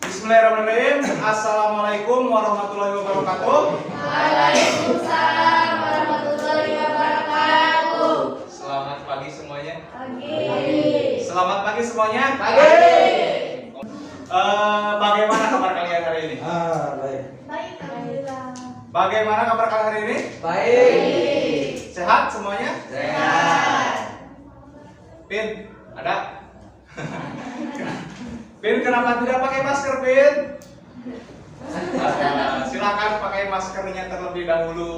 Bismillahirrahmanirrahim. Assalamualaikum warahmatullahi wabarakatuh. Waalaikumsalam warahmatullahi wabarakatuh. Selamat pagi semuanya. Pagi. Selamat pagi semuanya. Pagi. Bagaimana kabar kalian hari ini? Baik. Baik, alhamdulillah. Bagaimana kabar kalian hari ini? Baik. Sehat semuanya? Sehat. Pin, ada? Pin, kenapa tidak pakai masker, Pin? Silakan pakai maskernya terlebih dahulu.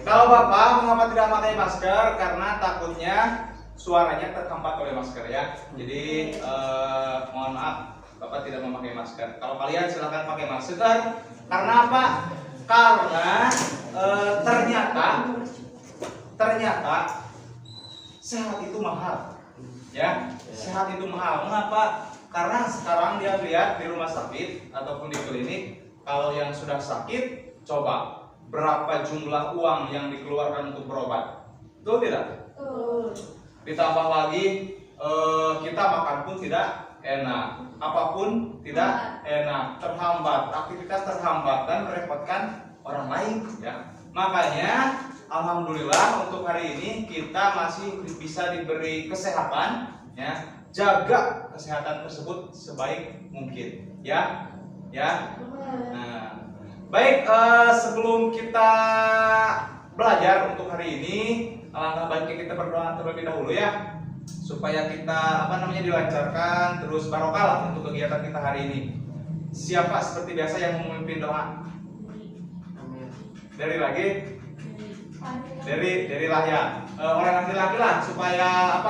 Kalau Bapak mengapa tidak pakai masker? Karena takutnya suaranya terhambat oleh masker ya. Jadi mohon maaf, Bapak tidak memakai masker. Kalau kalian silakan pakai masker. Karena apa? Karena ternyata sehat itu mahal. Ya, sehat itu mahal. Mengapa? Karena sekarang dia lihat di rumah sakit ataupun di klinik, kalau yang sudah sakit, coba berapa jumlah uang yang dikeluarkan untuk berobat. Betul tidak? Ditambah lagi kita makan pun tidak enak, apapun tidak enak, terhambat, aktivitas terhambat dan merepotkan orang lain ya. Makanya alhamdulillah untuk hari ini kita masih bisa diberi kesehatan ya. Jaga kesehatan tersebut sebaik mungkin ya. Nah, baik, sebelum kita belajar untuk hari ini, alangkah baiknya kita berdoa terlebih dahulu ya, supaya kita dilancarkan terus barokah lah untuk kegiatan kita hari ini. Siapa seperti biasa yang memimpin doa? Dari Lahya, orang laki-laki lah, supaya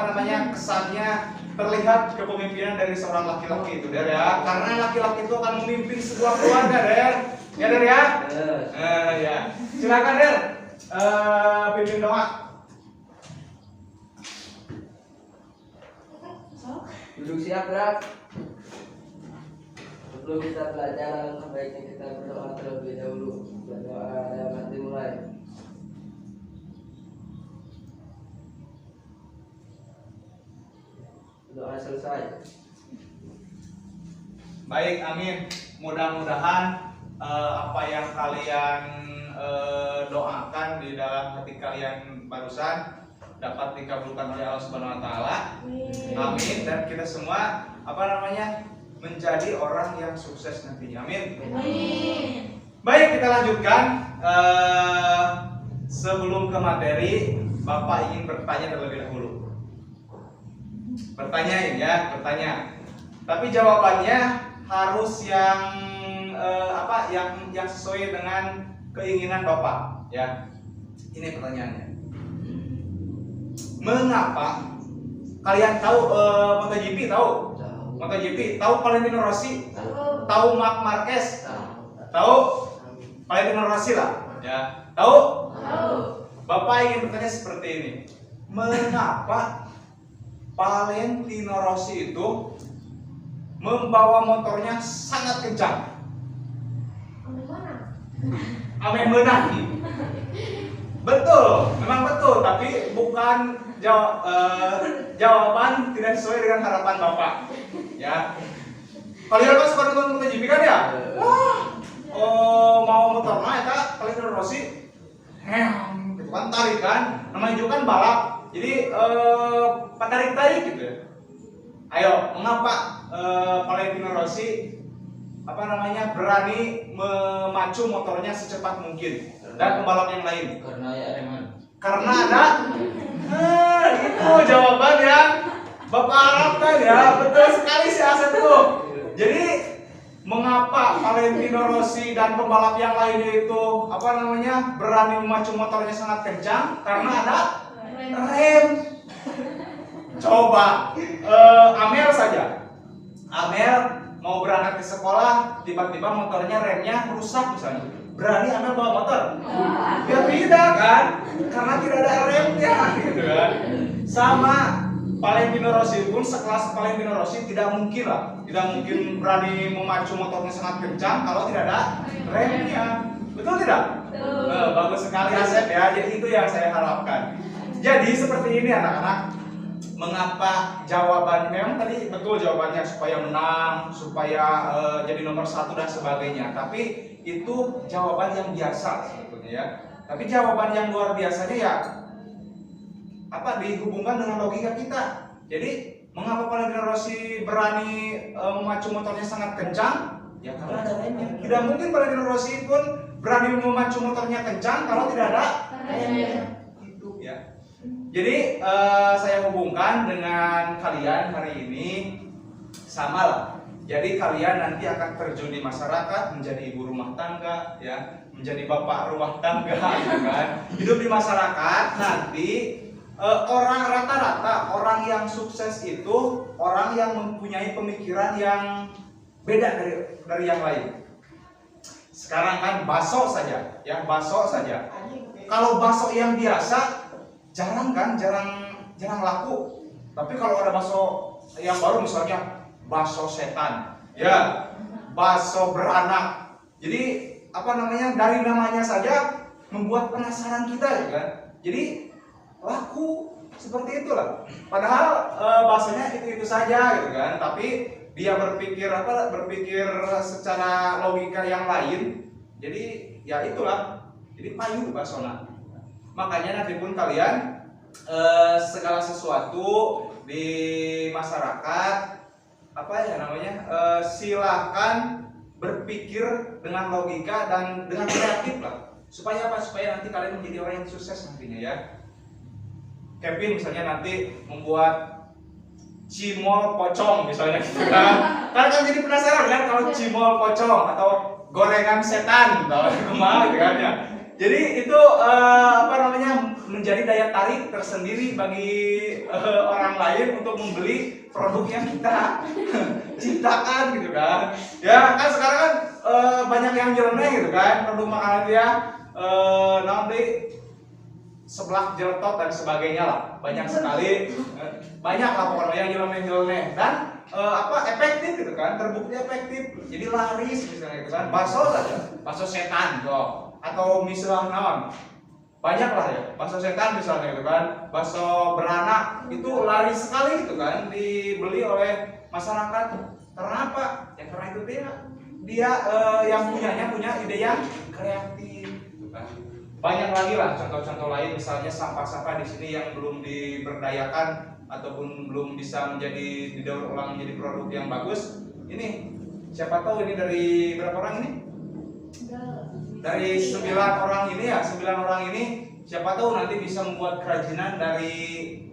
kesannya terlihat kepemimpinan dari seorang laki-laki itu, Der ya. Karena laki-laki itu akan memimpin sebuah keluarga, Der. Ya, Der ya. Ya. Silakan, Der. Pimpin doa. Duduk siap, gerak. Sebelum kita belajar, baiknya kita berdoa terlebih dahulu. Berdoa dalam hati mulai. Doa selesai. Baik, amin. Mudah-mudahan apa yang kalian doakan di dalam hati kalian barusan dapat dikabulkan oleh Allah Subhanahu wa taala. Amin. Dan kita semua menjadi orang yang sukses nantinya. Amin. Baik, kita lanjutkan. Sebelum ke materi, Bapak ingin bertanya terlebih dahulu. Bertanya. Tapi jawabannya harus yang sesuai dengan keinginan Bapak, ya. Ini pertanyaannya. Mengapa kalian tahu MotoGP tahu? MotoGP tahu Valentino Rossi? Tahu Marc Marquez? Tahu Valentino Rossi lah, ya. Tahu? Bapak ingin bertanya seperti ini. Mengapa Valentino Rossi itu membawa motornya sangat kencang? Amin menang. Betul, memang betul, tapi bukan jawaban tidak sesuai dengan harapan Bapak. Ya. Kalian kan suka nonton MotoGP kan ya? Mau motor naik Kak, Valentino Rossi. Gitu kan, tarik kan? Namanya juga kan balap. Jadi tarik gitu ya. Ayo, mengapa Valentino Rossi berani memacu motornya secepat mungkin dan pembalap yang lain? Karena ada itu jawaban yang Bapak harapkan ya. Betul sekali si Asep itu. Jadi mengapa Valentino Rossi dan pembalap yang lainnya itu berani memacu motornya sangat kencang? Karena ada rem. Coba Amel saja. Amel mau berangkat ke sekolah, tiba-tiba motornya remnya rusak misalnya. Berani Amel bawa motor? Ya tidak kan? Karena tidak ada remnya gitu kan. Sama Valentino Rossi pun, sekelas Valentino Rossi tidak mungkin berani memacu motornya sangat kencang kalau tidak ada remnya. Betul tidak? Bagus sekali Asep ya. Jadi itu yang saya harapkan. Jadi seperti ini anak-anak. mengapa jawabannya memang tadi betul jawabannya supaya menang, supaya jadi nomor 1 dan sebagainya. Tapi itu jawaban yang biasa sebetulnya ya. Tapi jawaban yang luar biasanya ya dihubungkan dengan logika kita. Jadi mengapa Valentino Rossi berani memacu motornya sangat kencang? Ya karena ada remnya. Tidak mungkin Valentino Rossi pun berani memacu motornya kencang kalau tidak ada itu ya. Jadi saya hubungkan dengan kalian hari ini sama lah. Jadi kalian nanti akan terjun di masyarakat, menjadi ibu rumah tangga, ya, menjadi bapak rumah tangga, gitu kan. Hidup di masyarakat nanti orang rata-rata orang yang sukses itu orang yang mempunyai pemikiran yang beda dari yang lain. Sekarang kan bakso saja, ya bakso saja. Kalau bakso yang biasa jarang laku. Tapi kalau ada bakso yang baru misalnya bakso setan, ya bakso beranak. Jadi dari namanya saja membuat penasaran kita, ya kan. Jadi laku seperti itulah. Padahal baksonya itu saja, gitu kan. Tapi dia berpikir secara logika yang lain. Jadi ya itulah. Jadi payu baksona. Makanya nanti pun kalian segala sesuatu di masyarakat silahkan berpikir dengan logika dan dengan kreatif lah. Supaya nanti kalian menjadi orang yang sukses nantinya ya. Kevin misalnya nanti membuat cimol pocong misalnya gitu kan. Kalian kan jadi penasaran kan kalau cimol pocong atau gorengan setan atau kemana gitu kan ya. Jadi itu menjadi daya tarik tersendiri bagi orang lain untuk membeli produk yang kita ciptakan gitu kan. Ya kan sekarang kan banyak yang nyeleneh gitu kan produk makanan dia nanti seblak jeletot dan sebagainya lah. Banyak sekali banyak lah pokoknya yang nyeleneh dan efektif gitu kan, terbukti efektif. Jadi laris misalnya gitu kan. Bakso saja, bakso setan tuh. Atau misalnya naon banyak lah ya, bakso setan misalnya gitu kan, bakso beranak itu laris sekali gitu kan, dibeli oleh masyarakat. Karena apa? Ya karena itu dia yang punya ide yang kreatif gitu kan. Banyak lagi lah contoh-contoh lain, misalnya sampah-sampah di sini yang belum diberdayakan ataupun belum bisa didaur ulang menjadi produk yang bagus. Ini siapa tahu ini dari berapa orang ini? Dari 9 orang ini ya, 9 orang ini siapa tahu nanti bisa membuat kerajinan dari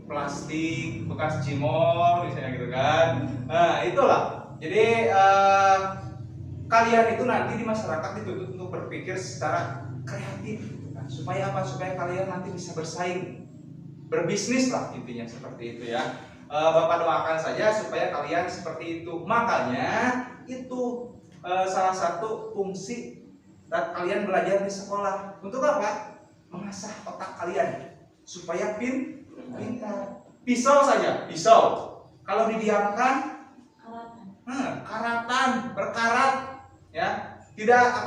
plastik bekas cimol misalnya gitu kan. Nah itulah. Jadi kalian itu nanti di masyarakat dituntut untuk berpikir secara kreatif kan? Supaya apa? Supaya kalian nanti bisa bersaing, berbisnis lah intinya seperti itu ya. Bapak doakan saja supaya kalian seperti itu. Makanya itu salah satu fungsi dan kalian belajar di sekolah. Untuk apa? Mengasah otak kalian supaya pintar. Pisau saja, pisau. Kalau didiamkan, karatan, berkarat, ya. Tidak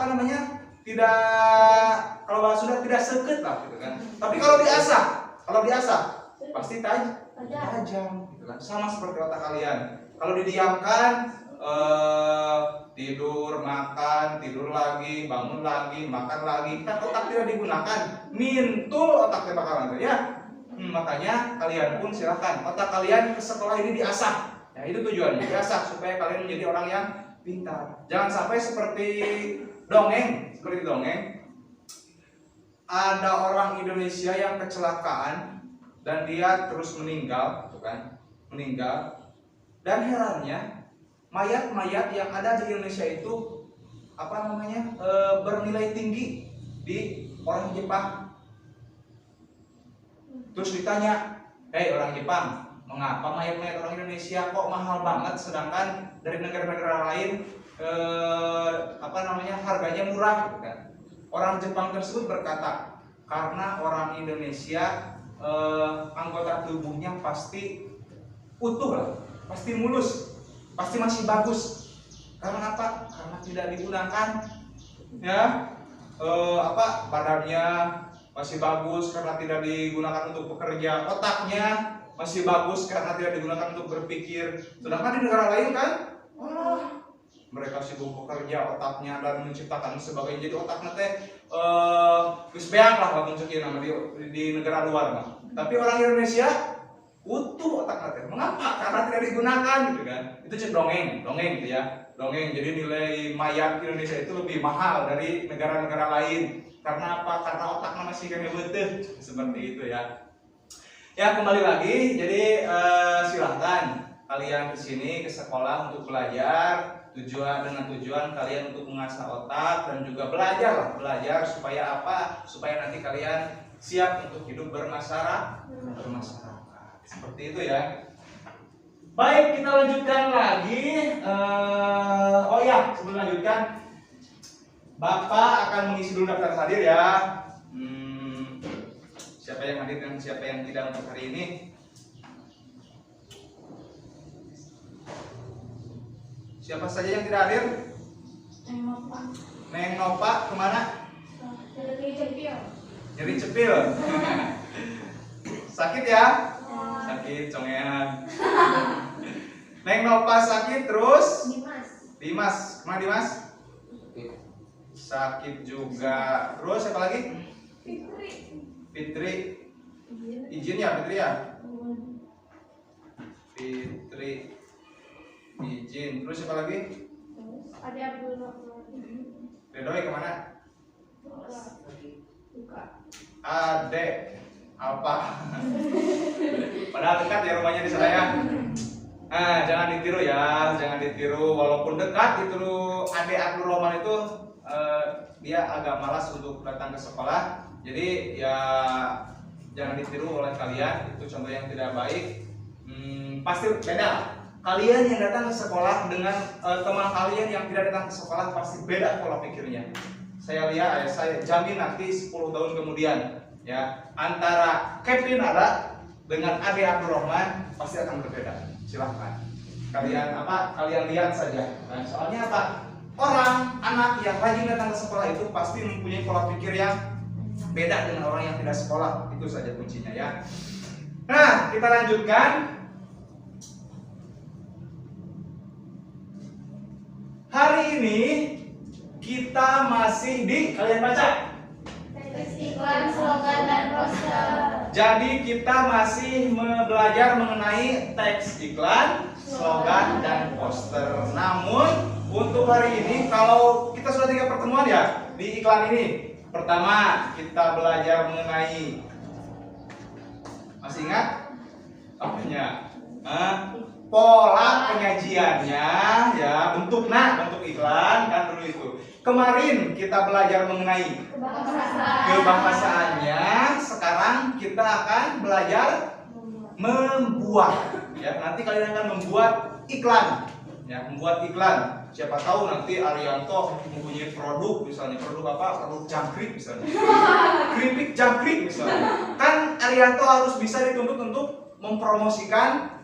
tidak kalau sudah tidak seket lah, gitu kan. Tapi kalau diasah, pasti tajam, gitu kan. Sama seperti otak kalian. Kalau didiamkan, tidur, makan, tidur lagi, bangun lagi, makan lagi. Kan otak tidak digunakan, mintul otaknya bakalan ya. Makanya kalian pun silahkan otak kalian ke sekolah ini diasah. Ya itu tujuannya, diasah supaya kalian menjadi orang yang pintar. Jangan sampai seperti dongeng. Ada orang Indonesia yang kecelakaan dan dia terus meninggal, meninggal. Dan herannya mayat-mayat yang ada di Indonesia itu bernilai tinggi di orang Jepang. Terus ditanya, orang Jepang, mengapa mayat-mayat orang Indonesia kok mahal banget, sedangkan dari negara-negara lain harganya murah, gitu kan? Orang Jepang tersebut berkata, karena orang Indonesia anggota tubuhnya pasti utuh lah, pasti mulus, pasti masih bagus. Karena apa? Karena tidak digunakan, ya. Badannya masih bagus karena tidak digunakan untuk bekerja. Otaknya masih bagus karena tidak digunakan untuk berpikir. Sedangkan di negara lain kan, mereka sibuk bekerja otaknya dan menciptakan sebagainya. Jadi otaknya teh geus beak lah lamun ceuk nama di negara luar mah. Tapi orang Indonesia utuh otaknya teh. Mengapa? Karena tidak digunakan gitu kan. Itu cek dongeng gitu ya. Dongeng. Jadi nilai mayat Indonesia itu lebih mahal dari negara-negara lain. Karena apa? Karena otaknya masih kena beuteuh. Seperti itu ya. Ya kembali lagi, jadi silahkan kalian kesini ke sekolah untuk belajar dengan tujuan kalian untuk mengasah otak dan juga belajar supaya apa? Supaya nanti kalian siap untuk hidup bermasyarakat. Seperti itu ya. Baik, kita lanjutkan lagi. Oh ya, sebelum lanjutkan, Bapak akan mengisi dulu daftar hadir ya. Siapa yang hadir dan siapa yang tidak untuk hari ini? Siapa saja yang tidak hadir? Neng Nova kemana? Nyeri cepil. Sakit ya? Sakit congean. Neng Nova sakit terus? Dimas. Kemana Dimas? Sakit juga. Terus siapa lagi? Fitri. Izin ya Fitri ya? Fitri izin. Terus siapa lagi? Ada Abdul Redoy kemana? Ade apa? Padahal dekat ya rumahnya di sana ya. Jangan ditiru ya, jangan ditiru. Walaupun dekat itu Ade Abdul Rahman itu dia agak malas untuk datang ke sekolah. Jadi ya jangan ditiru oleh kalian, itu contoh yang tidak baik. Pasti beda. Kalian yang datang ke sekolah dengan teman kalian yang tidak datang ke sekolah pasti beda pola pikirnya. Saya lihat, saya jamin nanti 10 tahun kemudian ya antara Kevin ada dengan Ade Abdul Rahman pasti akan berbeda. Silahkan kalian lihat saja. Nah, soalnya apa? Orang anak yang rajin datang ke sekolah itu pasti mempunyai pola pikir yang beda dengan orang yang tidak sekolah. Itu saja kuncinya ya. Nah, kita lanjutkan. Hari ini kita masih di, kalian baca. teks iklan, slogan, dan poster. Jadi kita masih belajar mengenai teks iklan, slogan, dan poster. Namun untuk hari ini kalau kita sudah 3 pertemuan ya di iklan ini. Pertama kita belajar mengenai, masih ingat apanya? Pola penyajiannya ya, bentuk iklan kan dulu itu. Kemarin kita belajar mengenai kebahasaannya. Sekarang kita akan belajar membuat ya. Nanti kalian akan membuat iklan ya, membuat iklan. Siapa tahu nanti Arianto mempunyai produk, misalnya produk apa? Produk jangkrik misalnya. Keripik jangkrik misalnya. Kan Arianto harus bisa dituntut untuk mempromosikan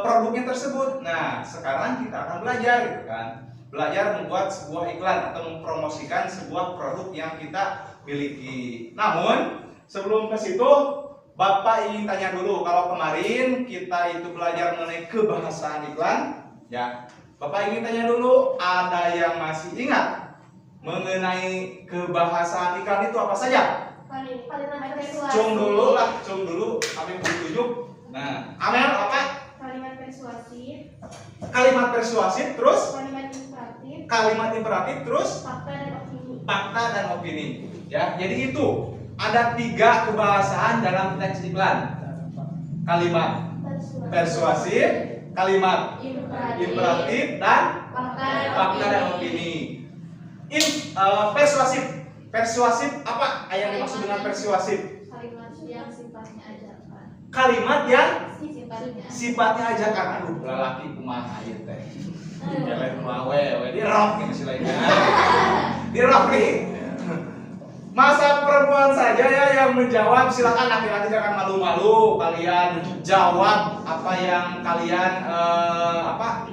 produknya tersebut. Nah, sekarang kita akan belajar gitu kan. Belajar membuat sebuah iklan atau mempromosikan sebuah produk yang kita miliki. Namun, sebelum ke situ Bapak ingin tanya dulu, kalau kemarin kita itu belajar mengenai kebahasaan iklan, ya. Bapak ingin tanya dulu, ada yang masih ingat mengenai kebahasaan iklan itu apa saja? Kalimat persuasif. Cung dulu, kami tunjuk. Nah, Amel apa? Kalimat persuasif. Kalimat persuasif, terus Kalimat imperatif. terus fakta dan opini. Ya, jadi itu ada 3 kebahasaan dalam teks iklan. Kalimat persuasif, kalimat imperatif, dan fakta dan opini. Persuasif apa yang dimaksud dengan persuasif? Kalimat yang sifatnya ajakan. Kalimat yang Sifatnya ajakan. Aduh, lelaki kumaha ieu teh. Jalan mawe, di rock ini istilahnya. Di rock nih. Masa perempuan saja ya yang menjawab, silakan laki-laki jangan malu-malu, kalian jawab apa yang kalian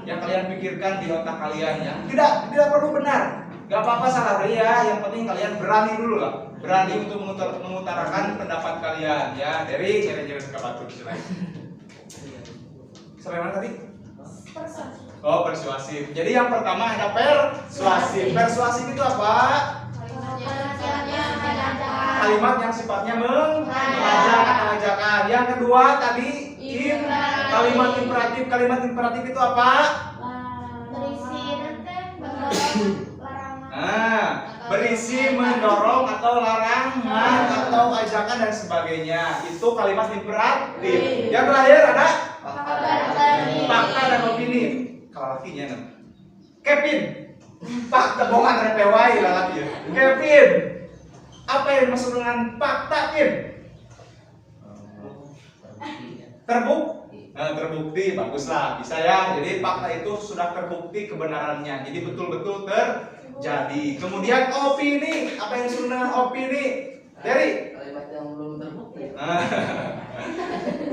yang kalian pikirkan di otak kalian ya. Tidak perlu benar. Gak apa-apa salah ya, yang penting kalian berani dulu lah. Berani untuk mengutarakan pendapat kalian ya. Dari nyeri-nyeri ke batuk istilahnya. Sampai mana tadi? Persuasif. Oh, persuasif. Jadi yang pertama ada persuasif. Persuasif itu apa? Kalimat yang sifatnya mengajarkan. Yang kedua tadi kalimat imperatif. Kalimat imperatif itu apa? Berisi Berisi mendorong atau larangan atau ajakan dan sebagainya. Itu kalimat imperatif. Yang terakhir ada fakta dan opini. Kalau lakinya Kevin. Fakta bongan repewai lah laki ya. Kevin. Apa yang dimaksud dengan fakta, Kim? Terbukti, baguslah, bisa ya. Jadi fakta itu sudah terbukti kebenarannya. Jadi betul-betul terjadi. Kemudian opini, apa yang disebut dengan opini? Dari kalimat yang belum terbukti.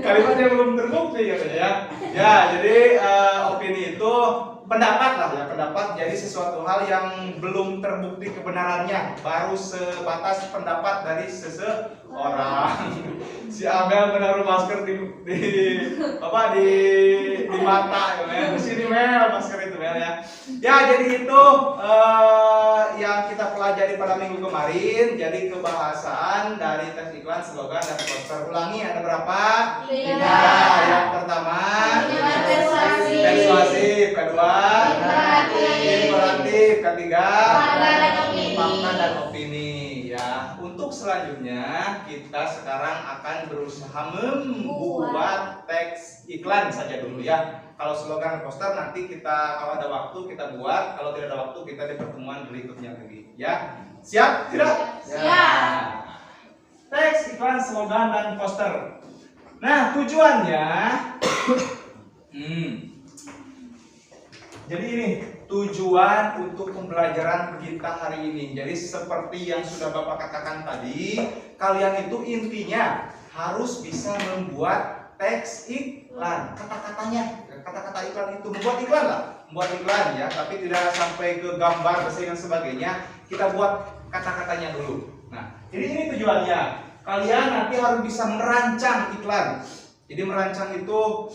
Kalimat yang belum terbukti katanya ya. Ya, jadi opini itu pendapat lah ya, pendapat jadi sesuatu hal yang belum terbukti kebenarannya, baru sebatas pendapat dari seseorang. Si Amel menaruh masker di mata ya, di sini Mel, masker itu Mel ya. Ya, jadi itu yang kita pelajari pada minggu kemarin. Jadi kebahasaan dari teks iklan, slogan dan poster. Ulangi, ada berapa? 3. Yang pertama persuasif, kedua imperatif, ketiga fakta dan opini ya. Untuk selanjutnya kita sekarang akan berusaha membuat teks iklan saja dulu ya. Kalau slogan poster nanti kita kalau ada waktu kita buat, kalau tidak ada waktu kita di pertemuan berikutnya lagi ya. Siap? Tidak? Siap. Teks iklan, slogan dan poster. Nah, tujuannya jadi ini tujuan untuk pembelajaran kita hari ini. Jadi seperti yang sudah Bapak katakan tadi, kalian itu intinya harus bisa membuat teks iklan. Kata-katanya, kata-kata iklan itu membuat iklan lah, membuat iklan ya. Tapi tidak sampai ke gambar dan sebagainya. Kita buat kata-katanya dulu. Nah, jadi ini tujuannya. Kalian nanti harus bisa merancang iklan. Jadi merancang itu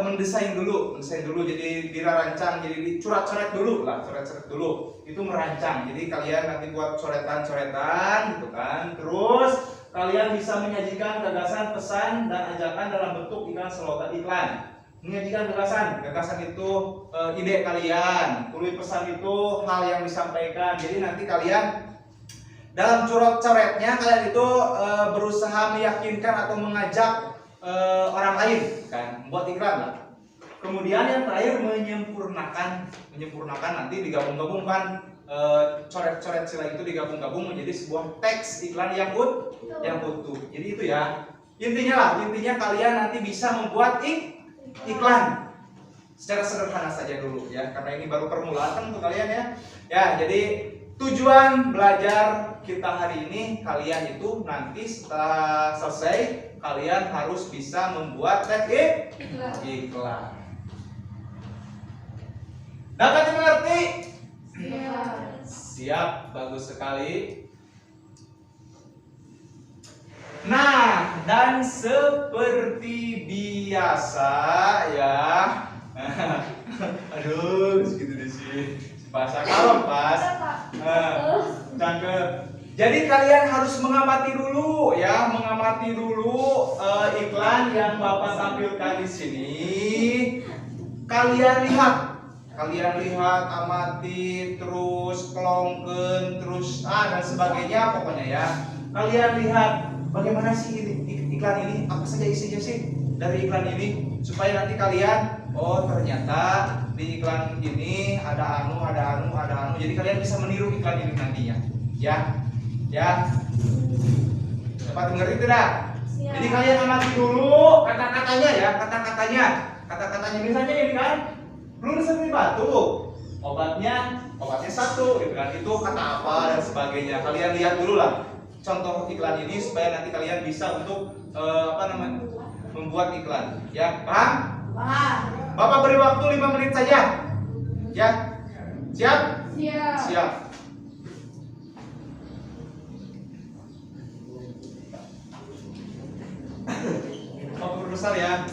mendesain dulu, jadi dirancang, jadi dicoret-coret dulu lah, coret-coret dulu. Itu merancang. Jadi kalian nanti buat coretan-coretan gitu kan. Terus kalian bisa menyajikan gagasan, pesan dan ajakan dalam bentuk slogan iklan. Menyajikan gagasan itu ide kalian. Tulis pesan itu hal yang disampaikan. Jadi nanti kalian dalam coret-coretnya kalian itu berusaha meyakinkan atau mengajak orang lain kan, membuat iklan lah. Kemudian yang terakhir menyempurnakan nanti digabung-gabungkan coret-coret sila itu digabung-gabung menjadi sebuah teks iklan yang utuh. Jadi itu ya intinya kalian nanti bisa membuat iklan secara sederhana saja dulu ya, karena ini baru permulaan kan untuk kalian ya. Ya, jadi tujuan belajar kita hari ini, kalian itu nanti setelah selesai kalian harus bisa membuat teks iklan. Dapat dimengerti? Siap, bagus sekali. Nah, dan seperti biasa ya. Aduh, segitu deh sih. Bahasa kalem pas. Cakep. Jadi kalian harus mengamati dulu ya, iklan yang Bapak tampilkan di sini. Kalian lihat, amati, terus kelongken, terus dan sebagainya pokoknya ya. Kalian lihat bagaimana sih iklan ini, apa saja isinya sih dari iklan ini, supaya nanti kalian ternyata di iklan ini ada anu. Jadi kalian bisa meniru iklan ini nantinya. Ya. Dapat mengerti tidak? Siap. Jadi kalian amati dulu kata-katanya ya, kata-katanya misalnya ini kan peluru seperti batu, obatnya satu gitu kan, itu kata apa dan sebagainya. Kalian lihat dulu lah contoh iklan ini supaya nanti kalian bisa untuk membuat iklan. Ya, paham? Paham. Bapak beri waktu 5 menit saja. Ya. Siap? Siap. Bapak besar ya.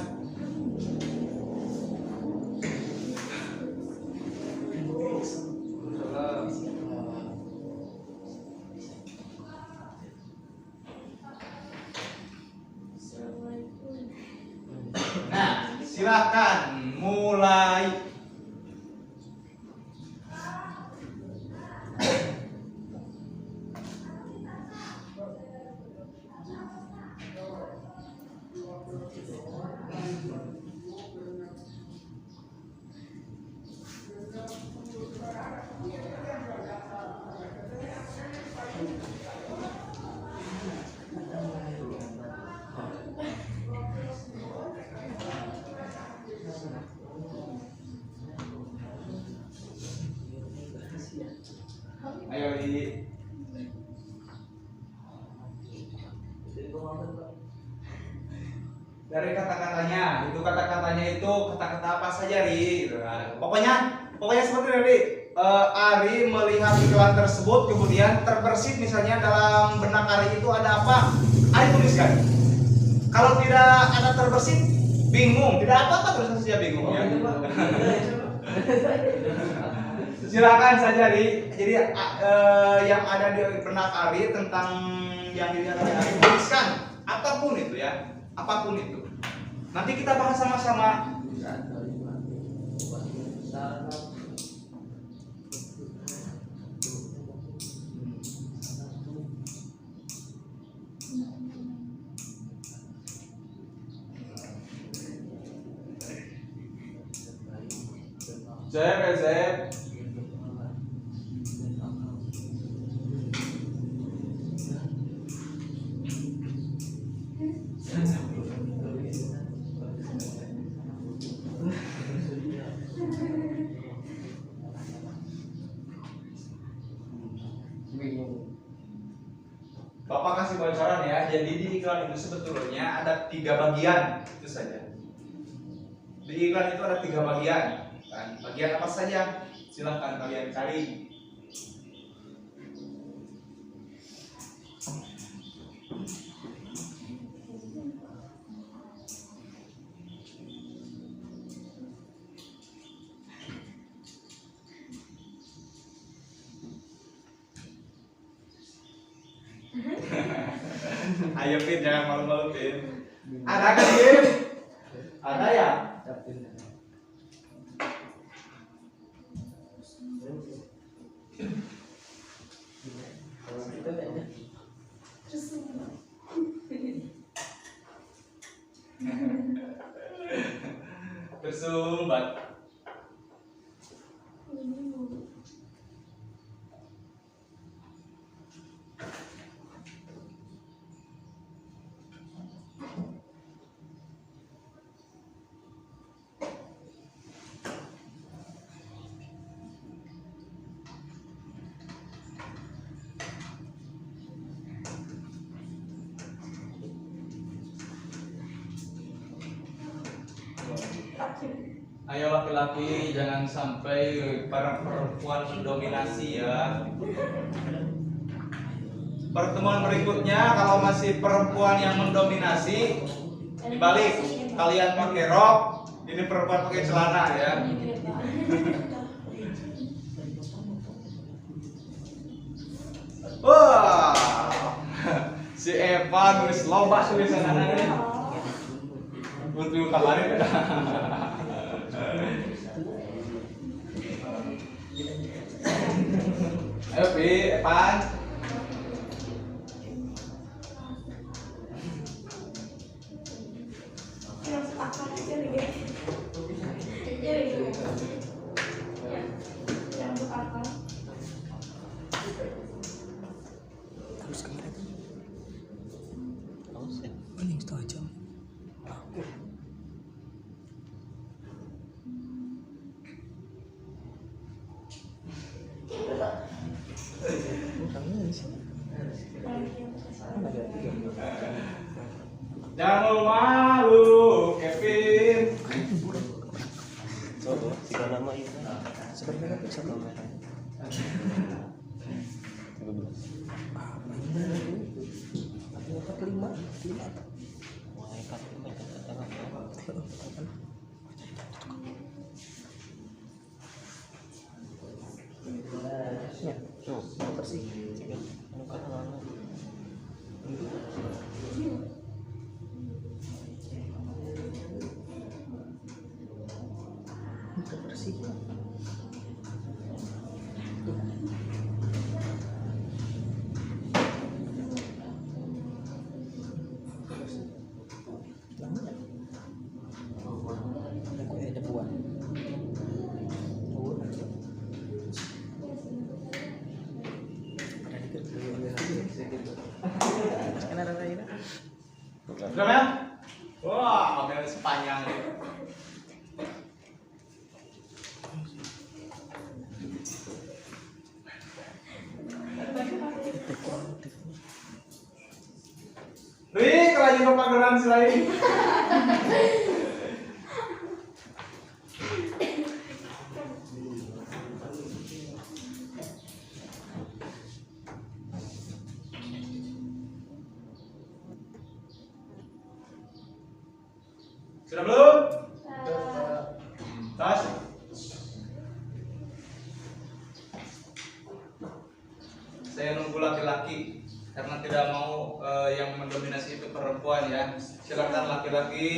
silakan mulai. Ayo di dari kata-katanya, itu kata-katanya itu kata-kata apa saja Ri? Gitu kan. Pokoknya seperti ini Ri. Ari melihat iklan tersebut kemudian terbersit misalnya dalam benak Ari itu ada apa? Ari tuliskan. Kalau tidak ada terbersit bingung, tidak apa-apa terus saja bingung ya. Silakan saja Ri. Jadi yang ada di benak Ari tentang yang dilihat oleh Ari tuliskan apapun itu ya, apapun itu. Nanti kita bahas sama-sama. Zep. Bapak kasih bocoran ya. Jadi di iklan itu sebetulnya ada 3 bagian, itu saja. Di iklan itu ada 3 bagian. Dan bagian apa saja? Silahkan kalian cari. Ayo Pin, jangan malu-malu Pin. Ada kan Pin? Ada ya? Tersumbat. Ayo laki-laki, jangan sampai para perempuan mendominasi ya. Pertemuan berikutnya kalau masih perempuan yang mendominasi dibalik, kalian pakai rok, ini perempuan pakai celana ya. Wah, si Eva nulis loba tulisan anaknya. Untuk kabarin. Ayo Pi, Evan. Terus kemarin paling setengah jam. Jangan malu, Kevin. Coba tiga nama itu. Sebenarnya bisa kamera. 45. Ya, tuh, bersih. Anu kan lama. bersih. Lama ya? Ada buah. Oh, ada dikit dulu. Kan ada lain. Sudah ya? Wah, Amel sepanjang nih. Wih, kalau jadi pageran selain. Sudah belum? Tas. Saya nunggu laki-laki karena tidak mau yang mendominasi itu perempuan ya. Silakan laki-laki.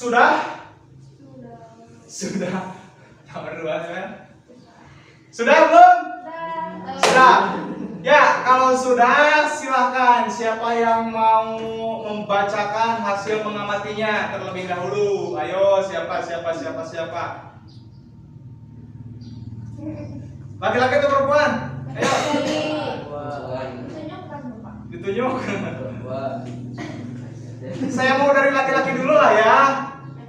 Sudah? Sudah. Nomor 2 kan? Sudah belum? Sudah. Ya, kalau sudah silahkan siapa yang mau membacakan hasil mengamatinya terlebih dahulu. Ayo, siapa? Laki-laki atau perempuan? Ayo. Ditunjuk. Saya mau dari laki-laki dulu lah ya.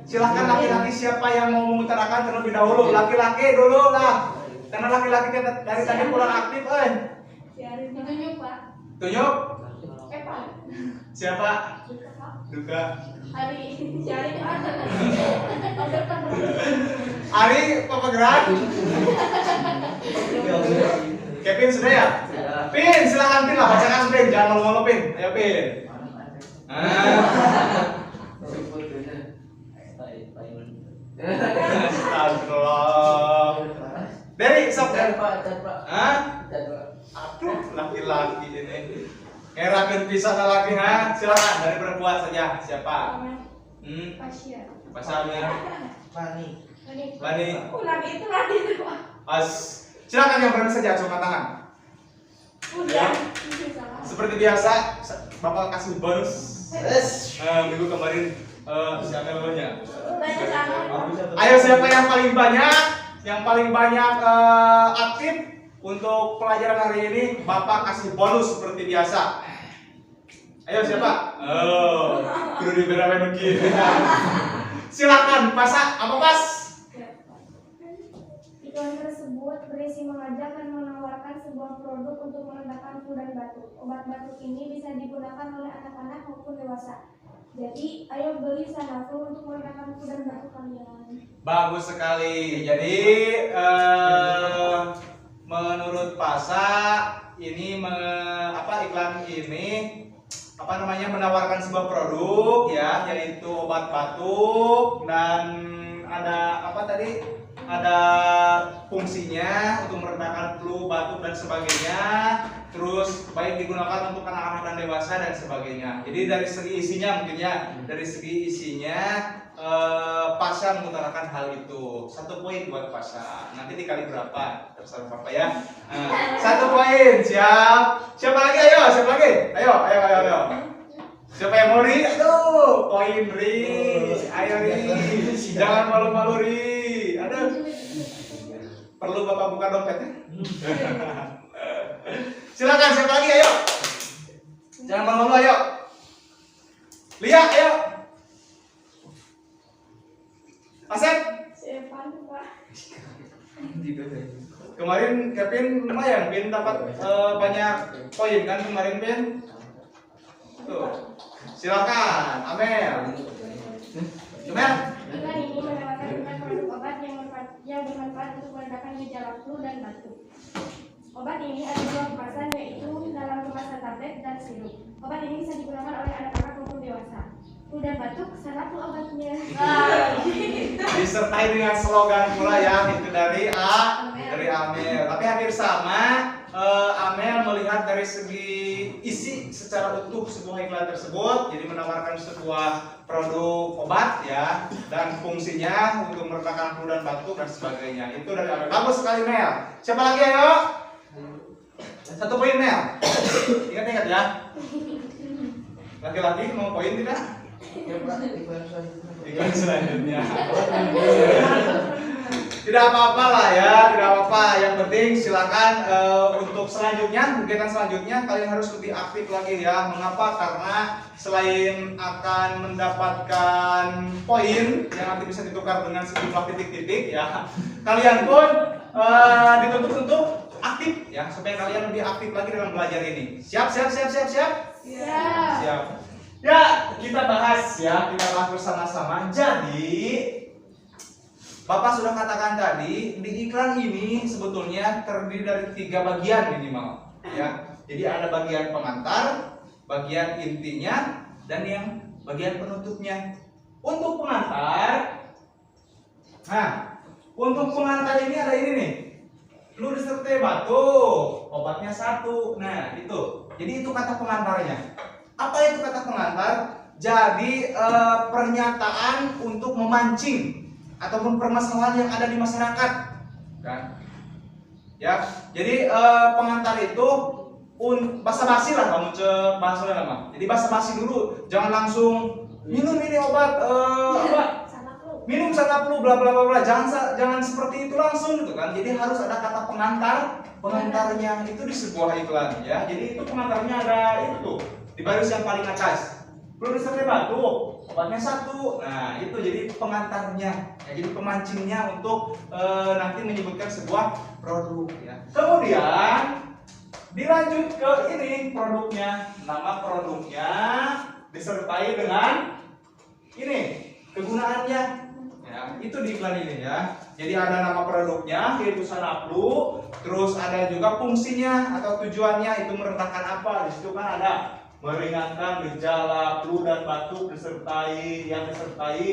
Silahkan laki-laki siapa yang mau mengutarakan terlebih dahulu. Laki-laki dulu lah. Karena laki-laki dari tadi kurang aktif, Ditunjuk, Pak. Tunjuk. Pak. Siapa? Duka. Ari ada. Ari, Papa Gerak. Kevin sudah ya? Pin, silakan Pin lah, bacakan Pin, jangan malu-malu Pin. Ayo Pin. Astagfirullah. Dari sok. Hah? Aduh, laki-laki ini. Ngerakeun pisan laki ha. Silakan dari perempuan saja. Siapa? Pasya. Pasalnya. Bani. Lagi itu, Pak. Silakan yang berani saja angkat tangan. Udah. Seperti biasa, Bapak kasih bonus. Minggu kemarin siapa namanya? Ayo siapa yang paling banyak? Yang paling banyak aktif untuk pelajaran hari ini, Bapak kasih bonus seperti biasa. Ayo siapa? Kudu diberain begini. Silakan, Pas. Apa Pas? Iklan tersebut berisi mengajak dan menawarkan sebuah produk untuk meredakan flu dan batuk. Obat batuk ini bisa digunakan oleh anak-anak maupun dewasa. Jadi, ayo beli Sanaflu untuk meredakan flu dan batuk kalian. Bagus sekali. Jadi menurut Pasa ini iklan ini menawarkan sebuah produk ya, yaitu obat batuk dan ada fungsinya untuk meredakan flu, batuk dan sebagainya. Terus baik digunakan untuk anak-anak dan dewasa dan sebagainya. Jadi dari segi isinya Pasha mengutarakan hal itu. 1 poin buat Pasha. Nanti dikali berapa? Terserah Papa ya. 1 poin, siap. Siapa lagi? Ayo. Siapa yang mau Ri? Aduh, poin Ri. Ayo Ri. Jangan malu-malu Ri. Aduh. Perlu Bapak buka dompetnya? Silakan siapa lagi? Ayo. Jangan malu-malu, ayo. Lihat, ayo. Asep. Pak. Kemarin Kevin lumayan, Pin dapat banyak poin kan kemarin Pin. Tuh. Silakan, Amel. Iklan ini menawarkan produk obat yang bermanfaat untuk meredakan gejala flu dan batuk. Obat ini ada dua kemasan, yaitu dalam kemasan tablet dan sirup. Obat ini bisa digunakan oleh anak-anak maupun dewasa. Flu dan batuk, sana flu obatnya. Disertai dengan slogan pula ya, itu dari Amel. Tapi hampir sama. Amel melihat dari segi isi secara utuh sebuah iklan tersebut, jadi menawarkan sebuah produk obat ya, dan fungsinya untuk meredakan flu dan batuk dan sebagainya. Itu dari Amel. Bagus sekali Mel. Siapa lagi ayo? 1 poin Mel. Ingat-ingat ya. Laki-laki mau poin tidak? Ya Pak, iklan selanjutnya. Iklan selanjutnya. Tidak apa-apa lah ya, tidak apa-apa. Yang penting silakan untuk selanjutnya, kegiatan selanjutnya kalian harus lebih aktif lagi ya. Mengapa? Karena selain akan mendapatkan poin yang nanti bisa ditukar dengan sejumlah titik-titik ya, kalian pun dituntut untuk aktif ya, supaya kalian lebih aktif lagi dalam belajar ini. Siap? Siap. Ya, kita bahas bersama-sama. Jadi Bapak sudah katakan tadi, di iklan ini sebetulnya terdiri dari 3 bagian minimal, ya. Jadi ada bagian pengantar, bagian intinya, dan yang bagian penutupnya. Untuk pengantar, ini ada ini nih, flu disertai batuk, obatnya 1. Nah itu, jadi itu kata pengantarnya. Apa itu kata pengantar? Jadi pernyataan untuk memancing ataupun permasalahan yang ada di masyarakat, kan? Ya, jadi pengantar itu basa-basi lah kamu bahasanya lama. Jadi basa-basi dulu, jangan langsung minum ini obat minum sana flu bla bla bla bla. Jangan seperti itu langsung gitu kan. Jadi harus ada kata pengantarnya itu di sebuah iklan ya. Jadi itu pengantarnya ada itu tuh di baris yang paling atas. Flu disertai batuk, obatnya 1. Nah itu jadi pengantarnya ya, jadi pemancingnya untuk nanti menyebutkan sebuah produk ya. Kemudian dilanjut ke ini produknya, nama produknya disertai dengan ini kegunaannya ya, itu di iklan ini ya. Jadi ada nama produknya yaitu Sanaplu, terus ada juga fungsinya atau tujuannya, itu meredakan apa. Di situ kan ada meringankan gejala flu dan batuk disertai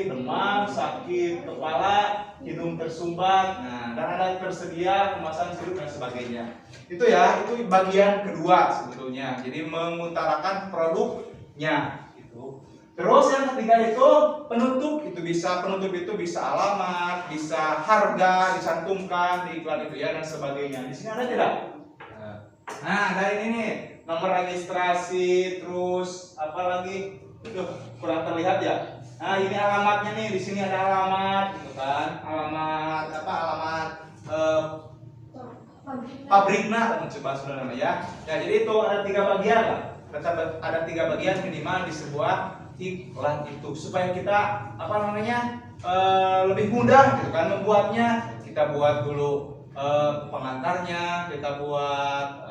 demam, sakit kepala, hidung tersumbat. Nah, dan ada tersedia kemasan sirup dan sebagainya. Itu ya, itu bagian kedua sebetulnya. Jadi mengutarakan produknya itu. Terus yang ketiga itu penutup. Penutup itu bisa alamat, bisa harga dicantumkan di iklan itu ya, dan sebagainya. Di sini ada tidak? Nah, ada ini nih. Nomor registrasi, terus apa lagi? Itu kurang terlihat ya. Nah, ini alamatnya nih, di sini ada alamat, gitu kan? Alamat apa? Alamat pabriknya, coba sudah nama ya. Ya, jadi itu ada 3 bagian lah. Ada 3 bagian minimal di sebuah iklan itu, supaya kita lebih mudah, gitu kan? Membuatnya. Kita buat dulu pengantarnya, kita buat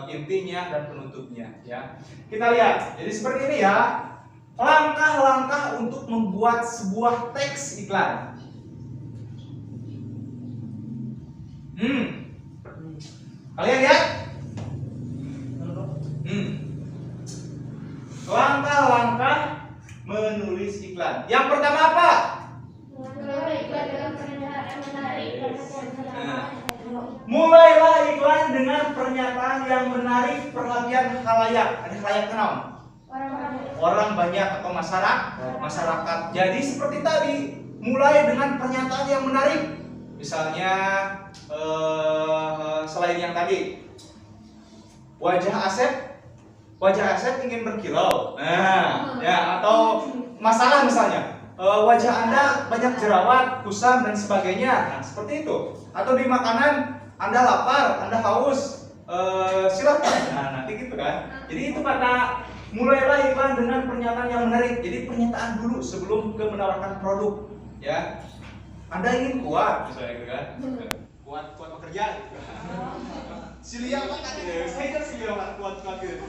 intinya dan penutupnya ya. Kita lihat. Jadi seperti ini ya. Langkah-langkah untuk membuat sebuah teks iklan. Kalian lihat? Langkah-langkah menulis iklan. Yang pertama apa? Mulailah iklan dengan pernyataan yang menarik perhatian khalayak. Ada khalayak kenal? Orang banyak atau masyarakat. Jadi seperti tadi, mulai dengan pernyataan yang menarik. Misalnya selain yang tadi, wajah Asep ingin berkilau. Nah, ya, atau masalah misalnya, wajah Anda banyak jerawat, kusam dan sebagainya. Nah, seperti itu. Atau di makanan Anda lapar, Anda haus, silakan. Nah, nanti gitu kan. Jadi itu kata mulailah iklan dengan pernyataan yang menarik. Jadi pernyataan dulu sebelum ke menawarkan produk, ya. Anda ingin kuat, misalnya gitu kan. Kuat bekerja gitu. Silia makan ya. Saya kan silia kuat gitu.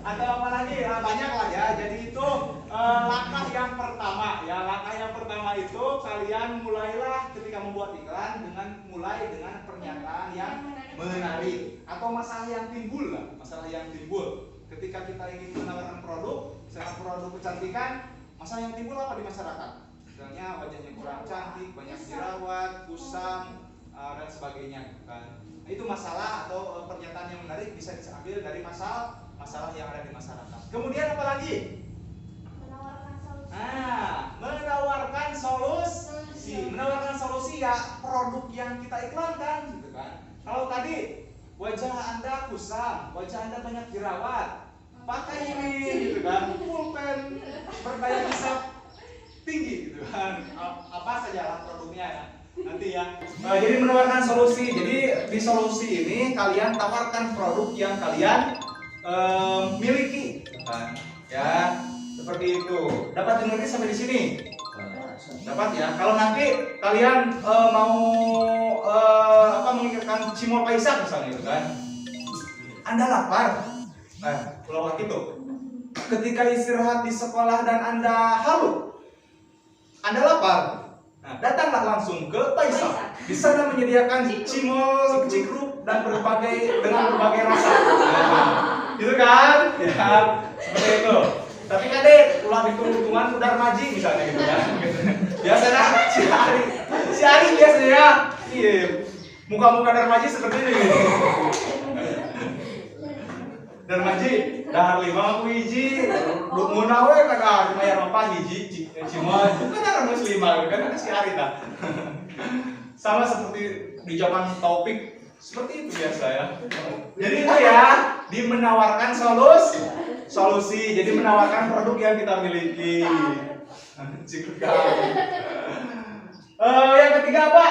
Atau apa lagi? Nah, banyak lah ya. Jadi itu langkah yang pertama ya. Langkah yang pertama itu kalian mulailah ketika membuat iklan mulai dengan pernyataan yang menarik atau masalah yang timbul lah, masalah yang timbul. Ketika kita ingin menawarkan produk, misalnya produk kecantikan, masalah yang timbul apa di masyarakat? Misalnya wajahnya kurang cantik, banyak jerawat, kusam, dan sebagainya kan. Nah, itu masalah atau pernyataan yang menarik bisa diambil dari masalah yang ada di masyarakat. Kemudian apa lagi? Menawarkan solusi. Menawarkan solusi ya produk yang kita iklankan gitu kan. Kalau tadi wajah Anda kusam, wajah Anda banyak jerawat, pakai ini gitu kan. Pulpen berdaya hisap tinggi gitu kan. Apa saja produknya ya. Nanti ya. Jadi menawarkan solusi. Jadi di solusi ini kalian tawarkan produk yang kalian miliki kan. Ya, seperti itu. Dapat dengarnya sampai di sini? Dapat ya. Kalau nanti kalian mau mengingatkan cimol paisak misalnya itu kan. Anda lapar. Nah, kalau gitu. Ketika istirahat di sekolah dan Anda halu. Anda lapar. Nah, datanglah langsung ke Paisak. Di sana menyediakan cimol, cikruk dan dengan berbagai rasa. Nah, gitu kan? Ya, seperti itu. Tapi kan deh, ulah hitung-hitungan udar maji misalnya gitu kan. Biasanya si Ari biasanya, iya, muka-muka darmaji seperti ini. Darmaji, dahar 5 aku hiji, mun awe kagak lumayan apa hiji cimol. Bukan orang muslim kan si Ari dah. Sama seperti di zaman Taufik, seperti itu biasa ya. Jadi itu ya, menawarkan solusi. Jadi menawarkan produk yang kita miliki. Yang ketiga apa?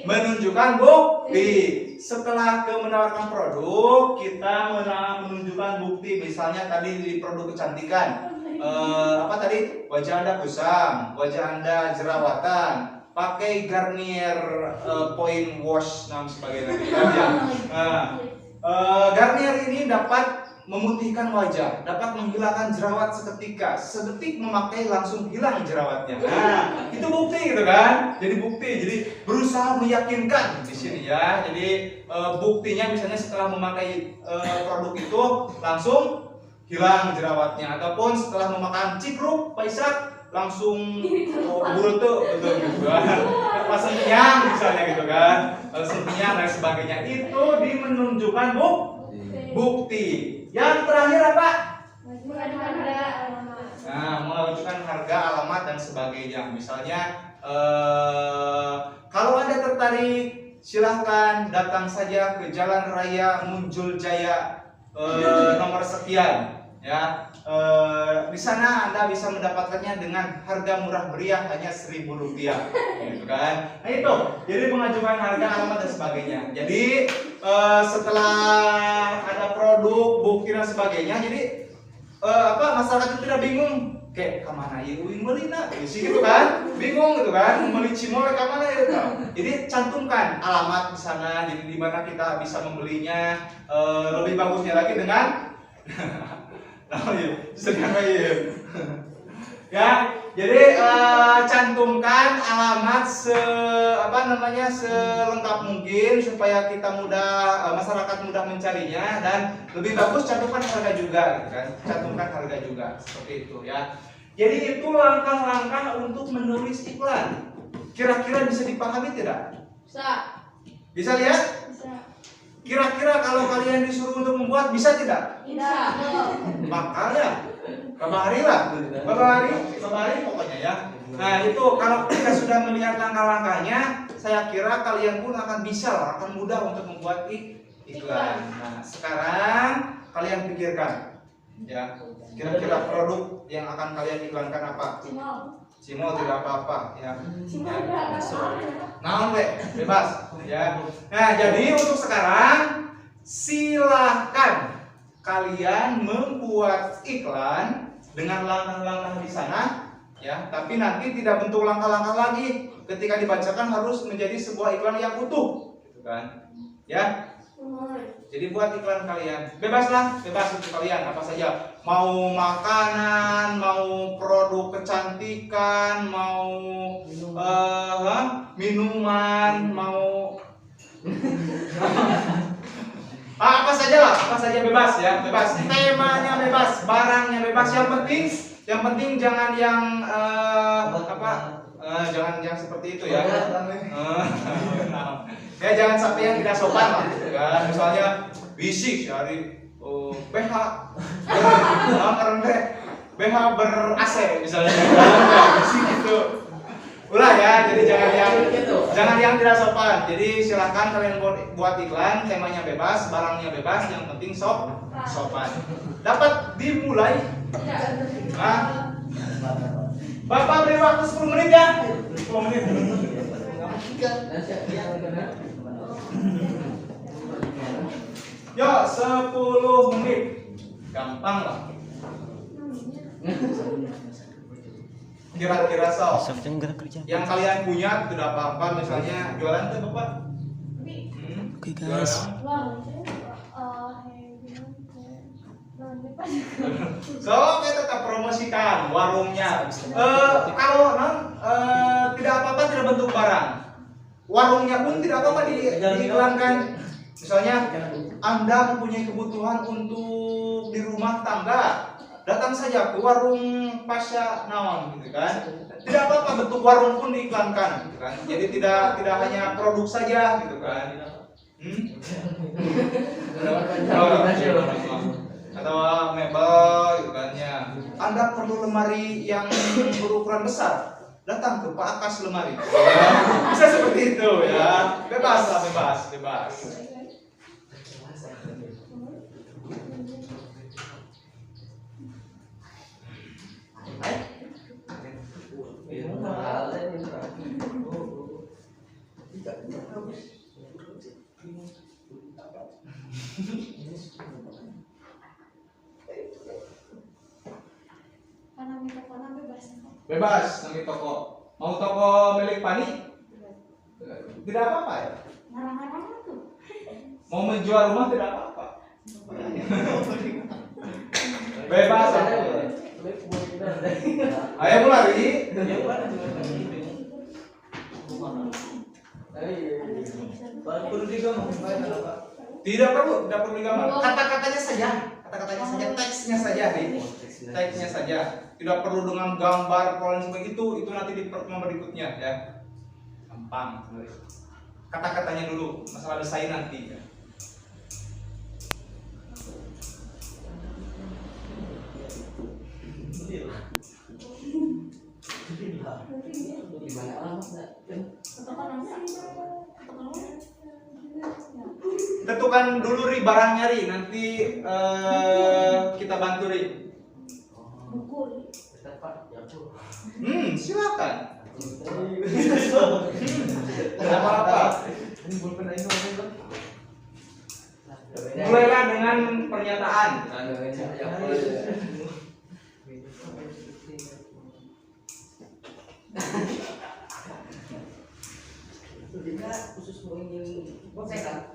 Menunjukkan bukti. Setelah menawarkan produk, kita menunjukkan bukti. Misalnya tadi di produk kecantikan. Apa tadi? Wajah Anda kusam, wajah Anda jerawatan. Pakai Garnier Point Wash dan sebagainya. Garnier ini dapat memutihkan wajah, dapat menghilangkan jerawat seketika. Sedetik memakai langsung hilang jerawatnya. Nah, itu bukti gitu kan? Jadi bukti. Jadi berusaha meyakinkan di sini ya. Jadi buktinya misalnya setelah memakai produk itu langsung hilang jerawatnya, ataupun setelah memakan cikruk Paisak langsung burutu gitu kan. Langsung kenyang misalnya gitu kan. Langsung kenyang dan sebagainya. Itu menunjukkan bukti. Yang terakhir apa? Mengajukan harga alamat. Nah, mengajukan harga alamat dan sebagainya. Misalnya kalau Anda tertarik, silahkan datang saja ke Jalan Raya Munjul Jaya nomor sekian. Ya, di sana Anda bisa mendapatkannya dengan harga murah meriah hanya Rp1.000, gitu kan? Nah itu, jadi mengajukan harga, alamat dan sebagainya. Jadi setelah ada produk, bukti dan sebagainya, jadi masyarakat itu tidak bingung, kayak kemana ya uing beli nak, gitu kan? Bingung gitu kan? Membeli cimol kemana ya? Jadi cantumkan alamat di sana, jadi di mana kita bisa membelinya. Lebih bagusnya lagi dengan ya, jadi cantumkan alamat selengkap mungkin supaya kita masyarakat mudah mencarinya, dan lebih bagus cantumkan harga juga, gitu kan? Cantumkan harga juga seperti itu ya. Jadi itu langkah-langkah untuk menulis iklan. Kira-kira bisa dipahami tidak? Bisa lihat? Kira-kira kalau kalian disuruh untuk membuat bisa tidak? Bisa. Makanya kabari pokoknya ya. Nah itu kalau kita sudah melihat langkah-langkahnya, saya kira kalian pun akan mudah untuk membuat iklan. Nah sekarang kalian pikirkan ya, kira-kira produk yang akan kalian iklankan apa? Cimol tidak apa-apa ya. Nah, bebas ya. Nah, jadi untuk sekarang silahkan kalian membuat iklan dengan langkah-langkah di sana ya, tapi nanti tidak bentuk langkah-langkah lagi. Ketika dibacakan harus menjadi sebuah iklan yang utuh, gitu kan? Ya. Jadi buat iklan kalian, bebas untuk kalian apa saja. Mau makanan, mau produk kecantikan, mau minuman, mau apa saja bebas ya, bebas. Temanya bebas, barangnya bebas. Yang penting jangan yang jangan yang seperti itu ya. Ya jangan sampai yang tidak sopan lah, kan? Misalnya bisik dari BH, BH ber-AC misalnya, bisik gitu. Ulah ya, jadi jangan yang tidak sopan. Jadi silahkan kalian buat iklan, temanya bebas, barangnya bebas, yang penting sopan. Dapat dimulai. Nah, Bapak beri waktu 10 menit ya. 10 menit. Yo, 10 menit. Gampang lah. Kira-kira yang kalian punya tidak apa-apa, misalnya jualan tuh Bapak. Oke guys. So, kita tetap promosikan warungnya. Kalau tidak apa-apa, tidak bentuk barang. Warungnya pun tidak apa-apa diiklankan. Misalnya Anda mempunyai kebutuhan untuk di rumah tangga, datang saja ke warung Pasya Naon gitu kan. Tidak apa-apa, bentuk warung pun diiklankan gitu kan. Jadi tidak hanya produk saja gitu kan. Atau mebel gitu kan ya. Anda perlu lemari yang berukuran besar, datang ke Pak Akas Lemari. Bisa seperti itu ya. Bebas. Bebas namanya toko. Mau toko milik Pani? Tidak apa-apa ya. Mau menjual rumah tidak apa-apa. Bebas. Ayo mulai. Tidak perlu digambar. Kata-katanya saja, teksnya saja. Tidak perlu dengan gambar pola begitu, itu nanti di pertemuan berikutnya ya. Gampang. Kata-katanya dulu, masalah desain nanti ya. Gimana alamatnya? Tentukan dulu ri barangnya ri, nanti kita bantu ri. Silakan. Apa-apa. Mulailah dengan pernyataan. Khusus ingin bosekan.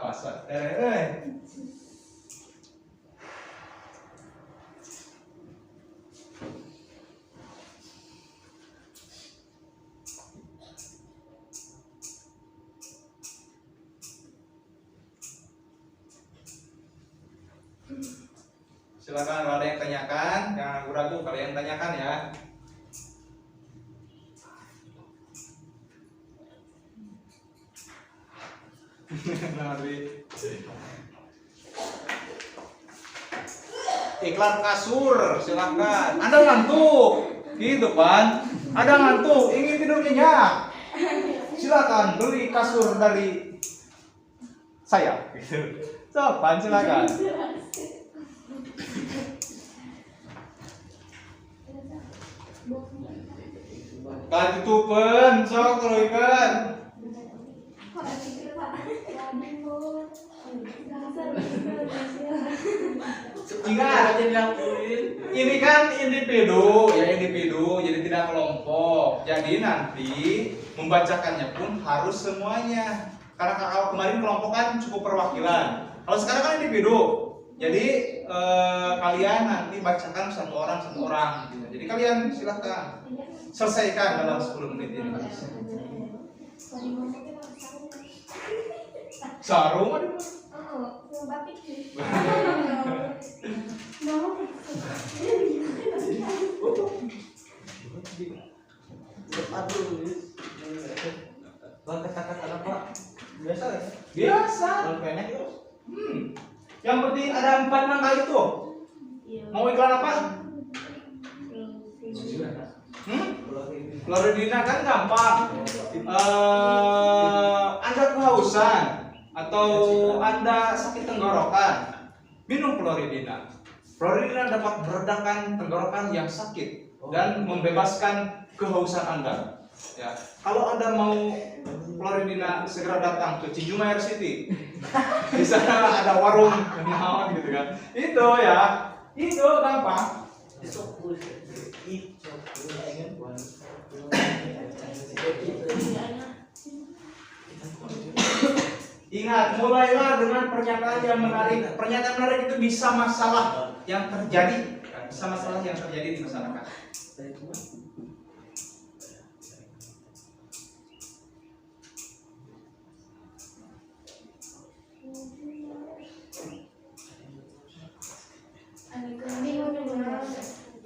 Pasar. Silakan kalau ada yang tanyakan, jangan ragu-ragu, kalian tanyakan ya. Iklan kasur, silakan. Anda ngantuk, gitu kan? Anda ngantuk, ingin tidur nyenyak, silakan beli kasur dari saya. Gitu. Sopan, silakan. Kan tutupan, sok kalau ikan. Oh, dasar. Ingat, ini kan individu, jadi tidak kelompok. Jadi nanti membacakannya pun harus semuanya. Karena kalau kemarin kelompok kan cukup perwakilan. Kalau sekarang kan individu, jadi kalian nanti bacakan satu orang gitu. Jadi kalian silahkan selesaikan dalam 10 menit ini. Sarung ada Oh, batik sih. Bang kata-kata apa? Biasa ya? biasa. Kalau pendek itu Yang penting ada 4 angka itu. Mau iklan apa? Kloridina kan gampang. Anda kehausan atau Anda sakit tenggorokan, minum kloridina. Kloridina dapat meredakan tenggorokan yang sakit dan membebaskan kehausan Anda. Ya, kalau Anda mau kloridina segera datang ke Cinjuma Air City. Di sana ada warung kenalan gitu kan. Itu ya, itu gampang. Ingat, mulailah dengan pernyataan yang menarik. Pernyataan menarik itu bisa masalah yang terjadi, bisa masalah yang terjadi di masyarakat.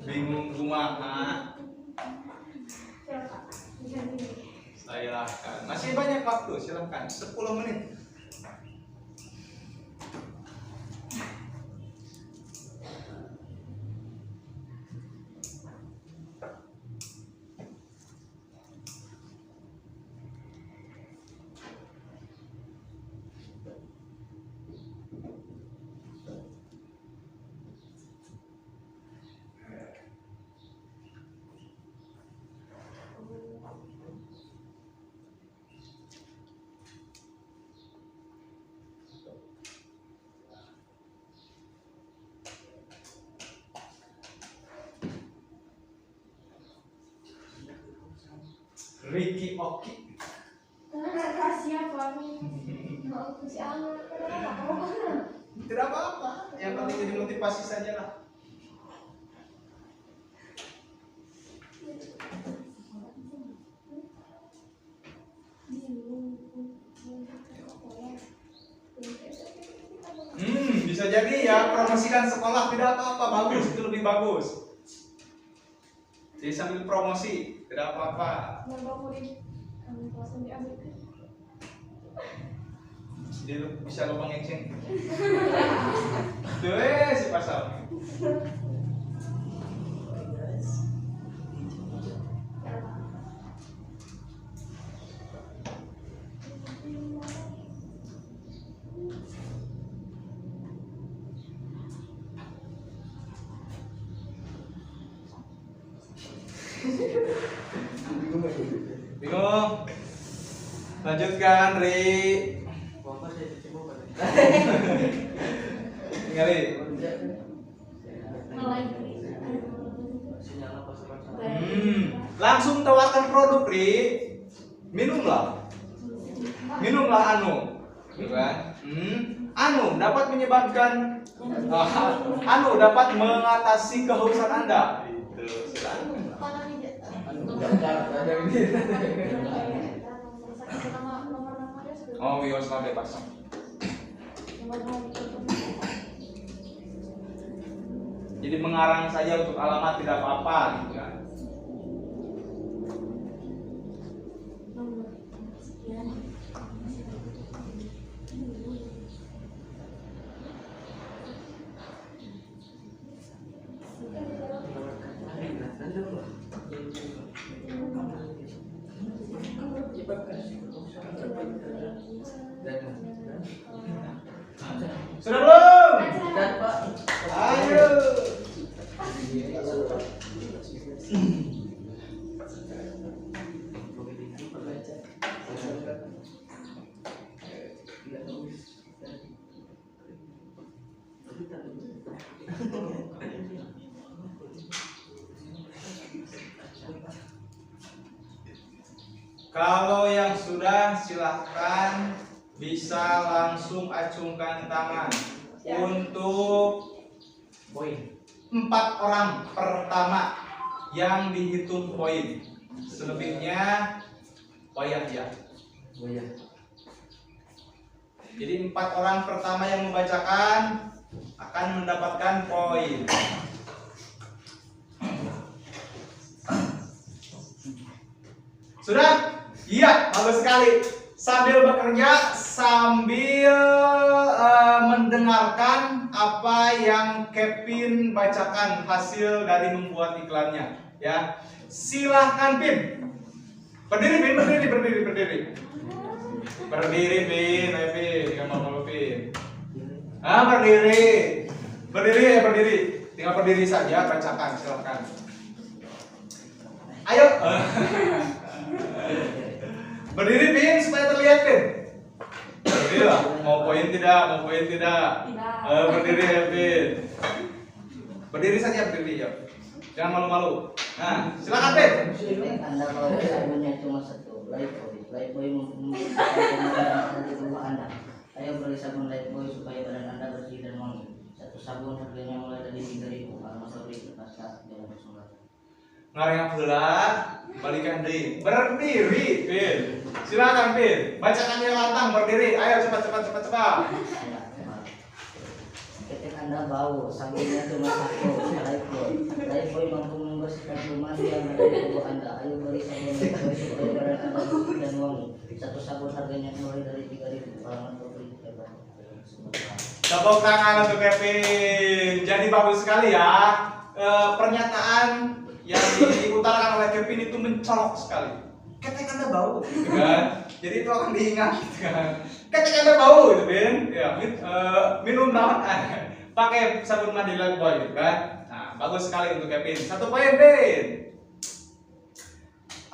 Bingung kumaha? Silahkan. Masih banyak waktu, silahkan. 10 menit. Ricky Oki. Siapa nih? Mau si Angga. Tidak apa-apa. Yang penting jadi motivasi saja lah. Bisa jadi ya, promosikan sekolah tidak apa-apa, bagus, itu lebih bagus. Jadi sambil promosi, tidak apa-apa. Jadi bisa lubang exchange. Tuh si pasal. Bingung? Lanjutkan, Ri. Tinggali. Langsung tawarkan produk, Ri. Minumlah anu, gitu kan? Anu dapat menyebabkan, anu dapat mengatasi kehausan Anda. Itu, silakan. Oh, wios lah bebas. Jadi mengarang saja untuk alamat tidak apa-apa, gitu kan? Sudah belum? Dan Pak, Ayo. Kalau yang sudah silahkan bisa langsung acungkan tangan untuk poin 4 orang pertama yang dihitung poin. Selebihnya poin aja. Jadi 4 orang pertama yang membacakan akan mendapatkan poin. Sudah? Iya, bagus sekali. Sambil bekerja, sambil mendengarkan apa yang Kevin bacakan hasil dari membuat iklannya. Ya, silahkan Pin. Berdiri Pin, berdiri. Berdiri Pin, ayo Pin, jangan malu Pin. Berdiri. Berdiri. Tinggal berdiri saja, bacakan, silahkan. Ayo. Berdiri Pin supaya terlihat Pin. Berdiri lah. Mau poin tidak? Berdiri ya Pin. Berdiri saja berdiri ya. Jangan malu-malu. Nah, silakan Pin. Anda kalau sabunnya cuma satu, Lifebuoy membutuhkan dari rumah Anda. Ayo beli sabun Lifebuoy supaya badan Anda bersih dan wangi. Satu sabun harganya mulai dari 3.000. Kalau mau beli lepas jalan bersumber. Ngareng pula, balikan diri. Berdiri, Pin. Silakan Pin. Bacakan yang lantang berdiri. Ayo cepat. Ketika Anda bau, sabunnya cuma satu, Lifebuoy mampu membersihkan rumah yang ada di tubuh Anda. Ayo beli sabun Lifebuoy supaya badan Anda bersih dan wangi. Satu sabun harganya mulai dari 3.000. Kalau mau beli Tepuk tangan untuk Kevin. Jadi bagus sekali ya. Pernyataan yang diutarakan oleh Kevin itu mencolok sekali. Ketek Anda bau, gitu kan? Jadi itu akan diingat, gitu kan? Ketek Anda bau, gitu kan? Ya, minum naon? Pakai sabun mandi Lifebuoy, gitu kan? Nah, bagus sekali untuk Kevin. 1 poin, Pin.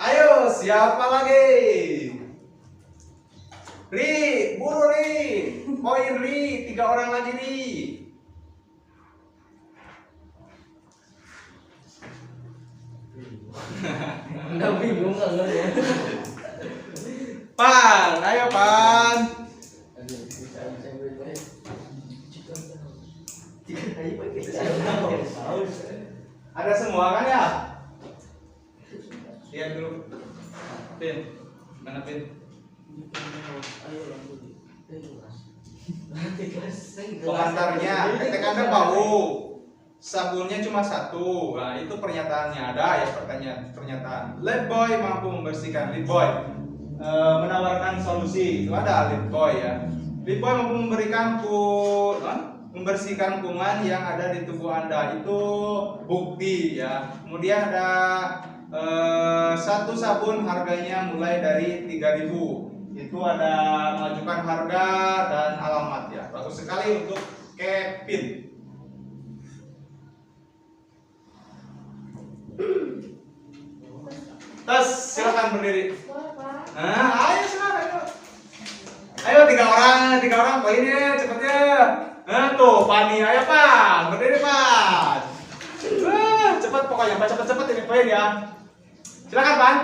Ayo, siapa lagi? Ri, buru Ri. Poin Ri, 3 orang lagi Ri. Anda bingung kan ya? Pan, ayo Pan. Ada semua kan ya? Lihat dulu. Pin, mana Pin? Pengantarnya, ketek Anda bau. Sabunnya cuma 1. Nah, itu pernyataannya. Ada ya pernyataan. Lifebuoy mampu membersihkan. Lifebuoy menawarkan solusi. Itu ada Lifebuoy ya. Lifebuoy mampu membersihkan kuman yang ada di tubuh Anda. Itu bukti ya. Kemudian ada 1 sabun harganya mulai dari 3.000. Itu ada mengajukan harga dan alamat ya. Bagus sekali untuk Kevin. Tes, silakan berdiri. Nah, ayo silakan. Ayo 3 orang poinnya cepatnya. Nah tuh, Pani, ayo Pan, berdiri Pan. Cepat pokoknya, cepat ini poin ya. Silakan Pan.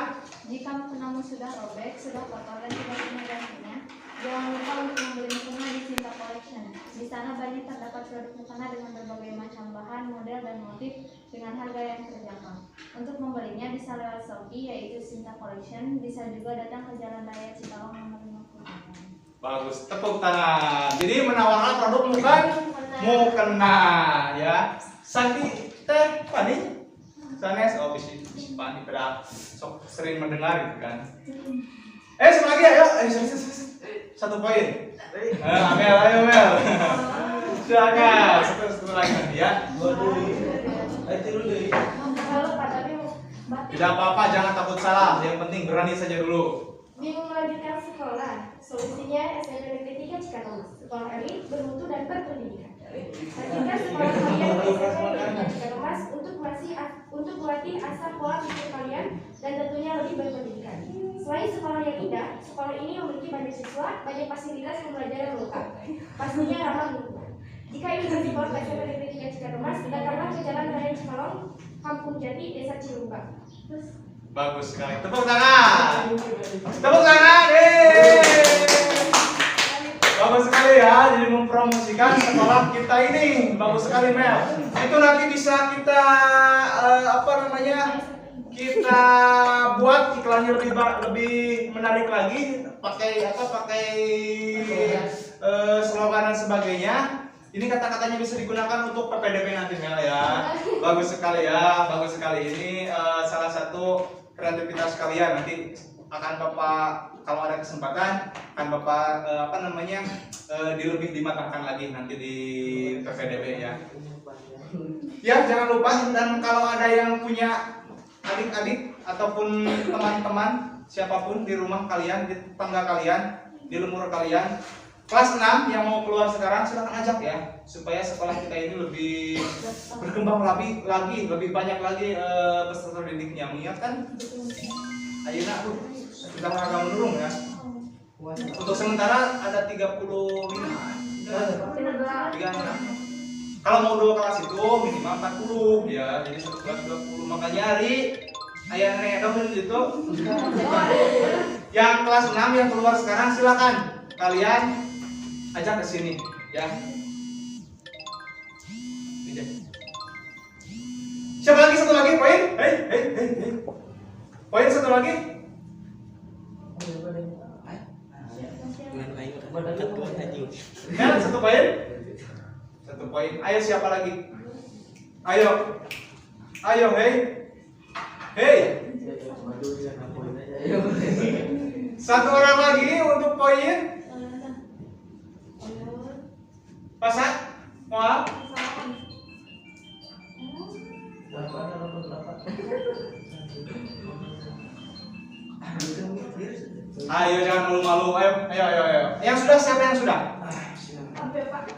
Jika mukenamu sudah robek, sudah kotor dan tidak punya gantinya, jangan lupa untuk membeli mukena di Cinta Collection. Di sana banyak terdapat produk mukena dengan berbagai macam bahan, model, dan motif dengan harga yang terjangkau. Untuk membelinya bisa lewat Shopee yaitu Cinta Collection, bisa juga datang ke Jalan Raya Cikalong nomor 58. Bagus, tepuk tangan. Jadi menawarkan produk mukena ya. Santi teh Pani. Sanes bisi Pani pada sok sering mendengar gitu kan. Siapa lagi ayo. 1 poin. Amel, ayo Mel. Silakan. Satu lagi ya. Tidak apa-apa, jangan takut salah. Yang penting berani saja dulu. Bingung melanjutkan sekolah? Solusinya SMP Negeri 3 Cikarang. Sekolah elit, bermutu dan berpendidikan. Lanjutkan sekolah kalian di SMP Negeri Cikarang untuk melatih asa pola pikir kalian dan tentunya lebih berpendidikan. Selain sekolah yang indah, sekolah ini memiliki banyak siswa, banyak fasilitas pembelajaran lengkap. pastinya ramah lingkungan. Jika ingin bersekolah ke SMA Negeri 3 Cikademas, datanglah ke Jalan Raya Cikalong, Kampung Jati, Desa Cilungga. Terus Bagus sekali. Tepuk tangan. Tepuk tangan. Bagus sekali ya, jadi mempromosikan sekolah kita ini. Bagus sekali Mel. Itu nanti bisa kita kita buat iklannya lebih menarik lagi, pakai slogan dan sebagainya. Ini kata-katanya bisa digunakan untuk PPDB nanti Mel ya. Bagus sekali ya, bagus sekali. Ini salah satu kreativitas kalian. Nanti akan Bapak kalau ada kesempatan akan Bapak lebih dimatangkan lagi nanti di PPDB ya. Ya, jangan lupa, dan kalau ada yang punya adik-adik ataupun teman-teman siapapun di rumah kalian, di tetangga kalian, di lembur kalian kelas 6 yang mau keluar sekarang, silakan ajak ya, supaya sekolah kita ini lebih berkembang lagi, lebih banyak lagi peserta didiknya. Mengingat kan ayeuna sudah agak menurun ya. Untuk sementara ada 35. Kalau mau 2 kelas itu minimal 40 ya, jadi 1 kelas 20. Makanya hari ayah dong itu. Yang kelas 6 yang keluar sekarang silakan kalian ajak ke sini ya. Siapa lagi satu lagi poin? Hei. Poin satu lagi. Ya, satu poin. Satu poin. Ayo siapa lagi? Ayo, hei. Satu orang lagi untuk poin. Pasak? Mau? Ayo jangan malu-malu. Ayo. Yang sudah, siapa yang sudah? sampai Pak.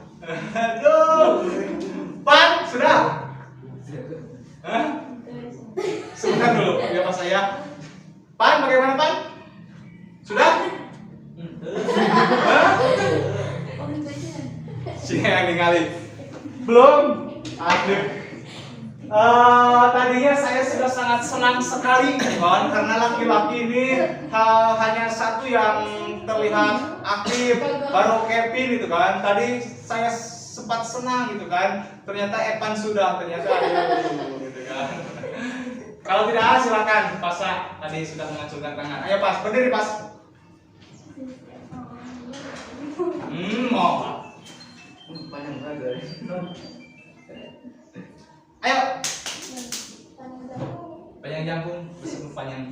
Aduh. Pan, sudah? Hah? Sebentar dulu, ya Pak saya. Pan, bagaimana Pan? Sudah? Hah? Siapa ningali? Belum? Aduh. Tadinya saya sudah sangat senang sekali kan, karena laki-laki ini hanya satu yang terlihat aktif, baru Kevin gitu kan. Tadi saya sempat senang gitu kan, ternyata Evan sudah, ternyata gitu kan. Kalau tidak silakan Pasa, tadi sudah mengacungkan tangan. Ayo Pas, berdiri Pas. Mau. Ayo. Panjang jangkung, besar panjang.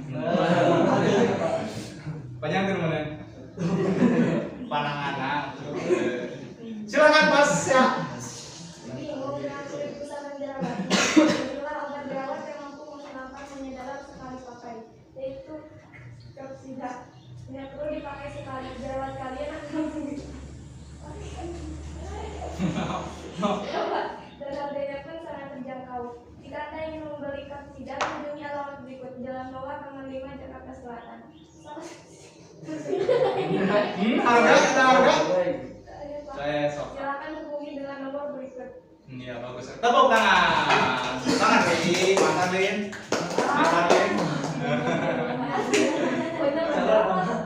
Panjang di mana? Panangan. Silakan Pas ya. Ini mau mengakhiri pusaran jerawat. Inilah obat jerawat yang mampu menghilangkan penyedaran sekali pakai, yaitu Capsida. Tidak perlu dipakai sekali, jerawat kalian akan dan harganya pun sangat terjangkau. Jika Anda ingin membeli Capsida, kunjungi alamat berikut: Jalan Bawah, Taman 5, Jakarta Selatan. Harga. Saya sok. Silakan hubungi dengan nomor berikut. Iya bagus. Tepuk tangan. Tangan Rin, makan Rin.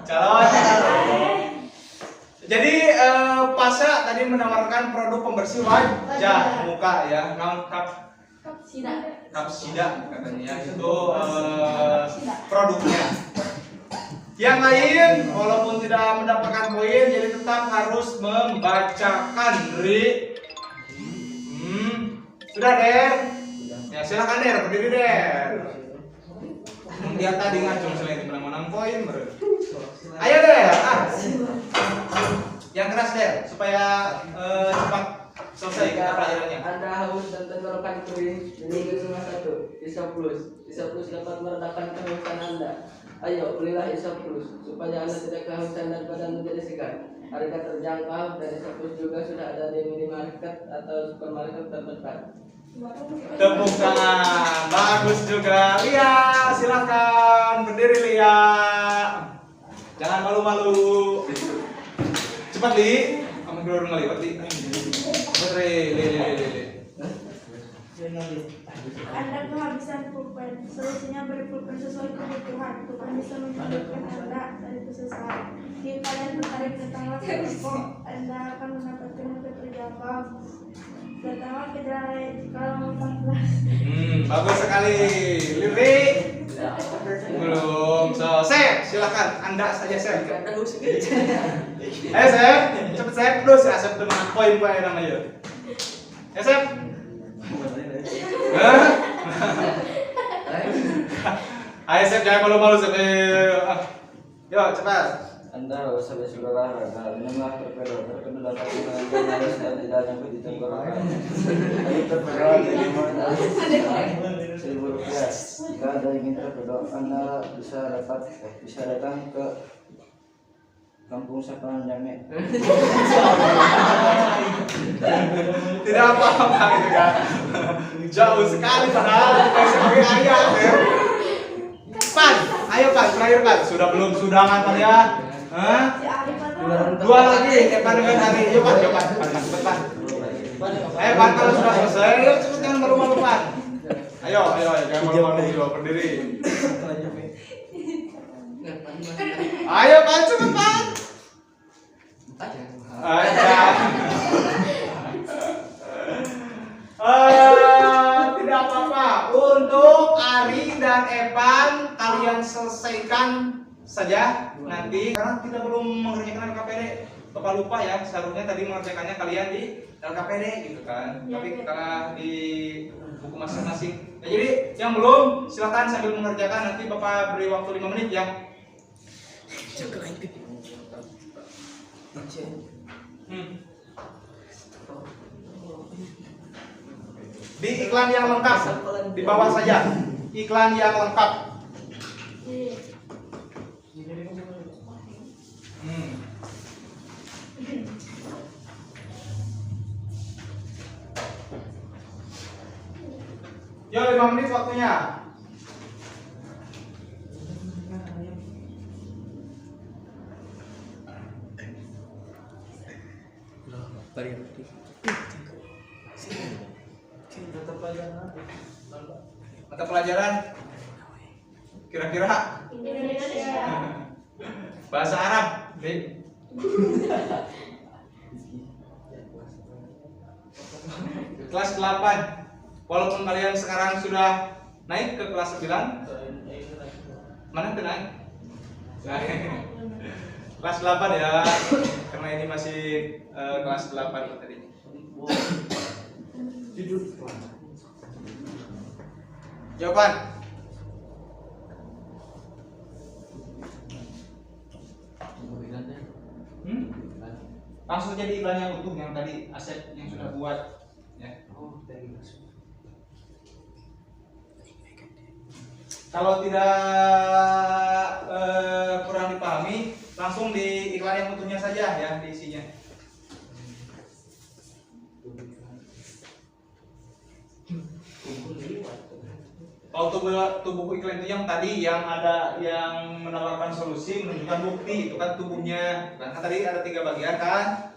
Calon. Jadi Pasha tadi menawarkan produk pembersih wajah muka ya, Capsida katanya ya, itu produknya. Yang lain walaupun tidak mendapatkan poin, jadi tetap harus membacakan Ri. Sudah Der? Ya silakan Der, berdiri Der. Dia tadi ngacung selain menang poin baru. Ayo Der, yang keras Der, supaya cepat selesai kita pelajarannya. Anda haus dan tenggorokan kering, ini cuma satu, Isopus. Isopus dapat meredakan kehausan Anda. Ayo, belilah Isopus supaya Anda tidak kehausan dan badan menjadi segar. Harga terjangkau dan Isopus juga sudah ada di minimarket atau supermarket terdekat. Tepuk tangan, bagus juga. Lia, silakan berdiri Lia. Jangan malu-malu. Cepat Li. Ngobrol ngaliwat di. Le. Anda kehabisan pulpen, solusinya beri pulpen sesuai kebutuhan. Pulpen bisa menyelamatkan Anda dari kesusahan. Jika kalian tertarik, datanglah ke toko. Anda akan mendapatkan harga terjangkau. Datanglah ke Jalan Raya Cikalong 14. Bagus sekali. Lili. Belum selesai. Silakan Anda saja Sep. Ayo Sep, cepet Sep. Terus ya Sep teman poin-poin namanya. Ya Sep. Ayo Sep, jangan malu-malu Sep. Yuk cepat. Anda sebagai olahraga, minumlah torpedo, torpedo dapat menangkap nyaris dan tidak nyangkut di tenggorokan. Ayo torpedo Rp1.000. Jika Anda ingin torpedo, Anda bisa datang ke Kampung Saparan Jame. Tidak apa-apa itu kan. Jauh sekali padahal bukan sebagai ayah ya. Pan, ayo Pan, terakhir Pan. Sudah belum sudangan Pan ya? Hah? Si Arif atau Dua lagi, Pan dengan Ari. Yuk Pan, cepet Pan. Ayo Pan, kalau sudah selesai, yuk cepet jangan malu-malu Pan. Ayo, jangan malu-malu, berdiri. Ayo Pan, cepet Pan. Tidak apa-apa. Untuk Ari dan Evan kalian selesaikan saja nanti. Karena kita belum mengerjakan LKPD. Bapak lupa ya, seharusnya tadi mengerjakannya kalian di LKPD gitu kan. Tapi kita di buku masing-masing. Nah, jadi yang belum silakan sambil mengerjakan, nanti Bapak beri waktu 5 menit ya. Di iklan yang lengkap di bawah saja. Iklan yang lengkap. Yo 5 menit waktunya. Mata pelajaran kira-kira Indonesia. bahasa Arab, Dek. Kelas 8. Walaupun kalian sekarang sudah naik ke kelas 9. Mana tuh naik? Kelas 8 ya. Karena ini masih kelas 8 tadi. Jawaban. Langsung jadi iklan yang utuh yang tadi Asep yang sudah buat ya. Kalau tidak kurang dipahami, langsung di iklan yang utuhnya saja ya diisinya. Kalau tubuh iklan itu yang tadi yang ada yang menawarkan solusi, menunjukkan bukti, itu kan tubuhnya. Karena tadi ada 3 bagian kan.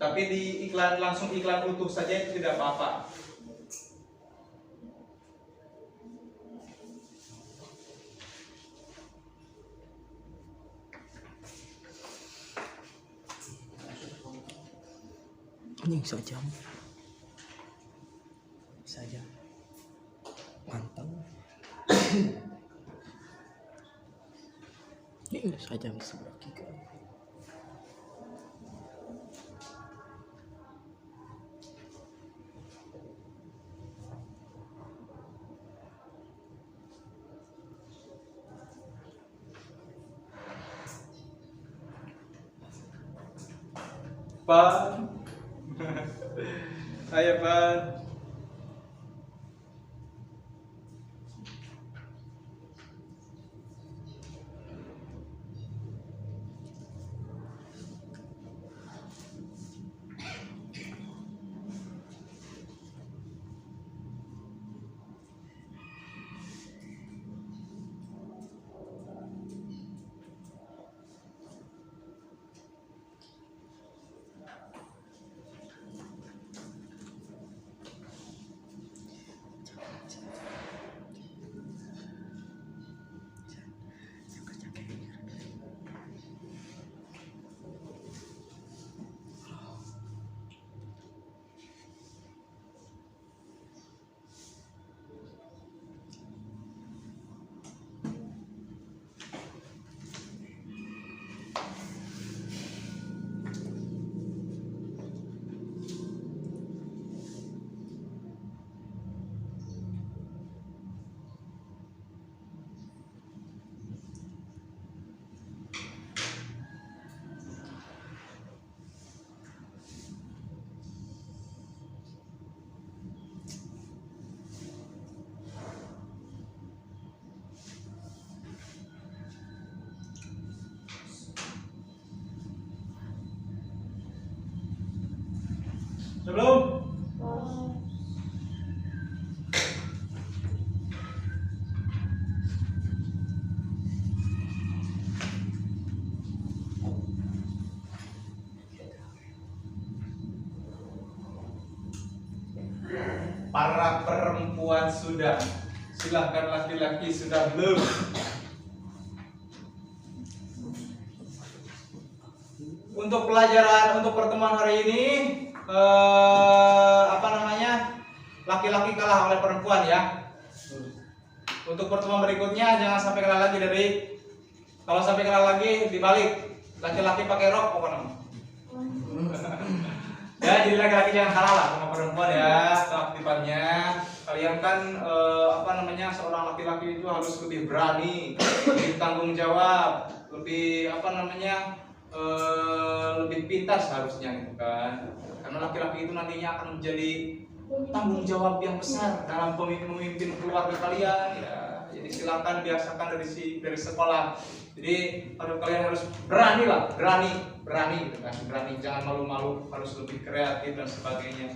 Tapi di iklan langsung iklan utuh saja itu tidak apa-apa. Ini saja mantap. Ini saja bisa bagi ke Pak. Ayo Pak. Sebelum para perempuan sudah, silahkan laki-laki sudah belum? Untuk pelajaran, untuk pertemuan hari ini, laki-laki kalah oleh perempuan ya. Untuk pertemuan berikutnya jangan sampai kalah lagi kalau sampai kalah lagi dibalik, laki-laki pakai rok pokoknya. Ya, jadi laki-laki jangan kalah lah sama perempuan ya, keaktifannya. Kalian kan seorang laki-laki itu harus lebih berani, lebih tanggung jawab, lebih lebih pintar seharusnya gitu kan. Karena laki-laki itu nantinya akan menjadi tanggung jawab yang besar dalam memimpin keluarga kalian ya. Jadi silakan biasakan dari sekolah. Jadi kalian harus berani gitu kan, berani, jangan malu-malu, harus lebih kreatif dan sebagainya.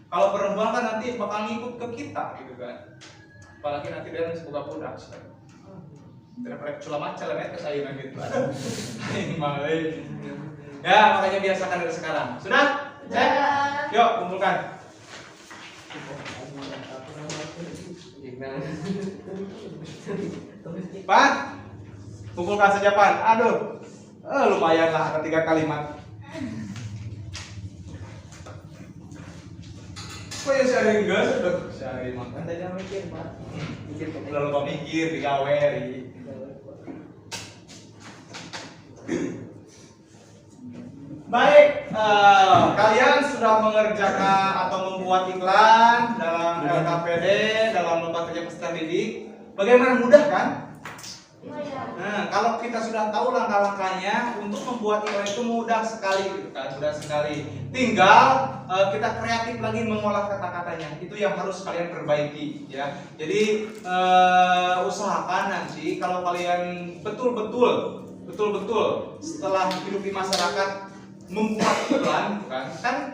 Kalau perempuan kan nanti bakal ngikut ke kita gitu kan, apalagi nanti dia sebuah budak terprek cula macam lah ke saya gitu. Ya makanya biasakan dari sekarang. Sudah? Cek? Yuk kumpulkan. Pan, kumpulkan saja Pan. Aduh, lumayan lah ada 3 kalimat. Kok ya sehari enggak? Sehari makan tadi mikir Pak. Udah lupa mikir, digawe. Baik, kalian sudah mengerjakan atau membuat iklan dalam LKPD, dalam lembaga kerja peserta didik. Bagaimana, mudah kan? Nah, kalau kita sudah tahu langkah-langkahnya untuk membuat iklan itu mudah sekali gitu kan, mudah sekali. Tinggal kita kreatif lagi mengolah kata-katanya. Itu yang harus kalian perbaiki ya. Jadi usahakan nanti kalau kalian betul-betul setelah hidup di masyarakat membuat iklan kan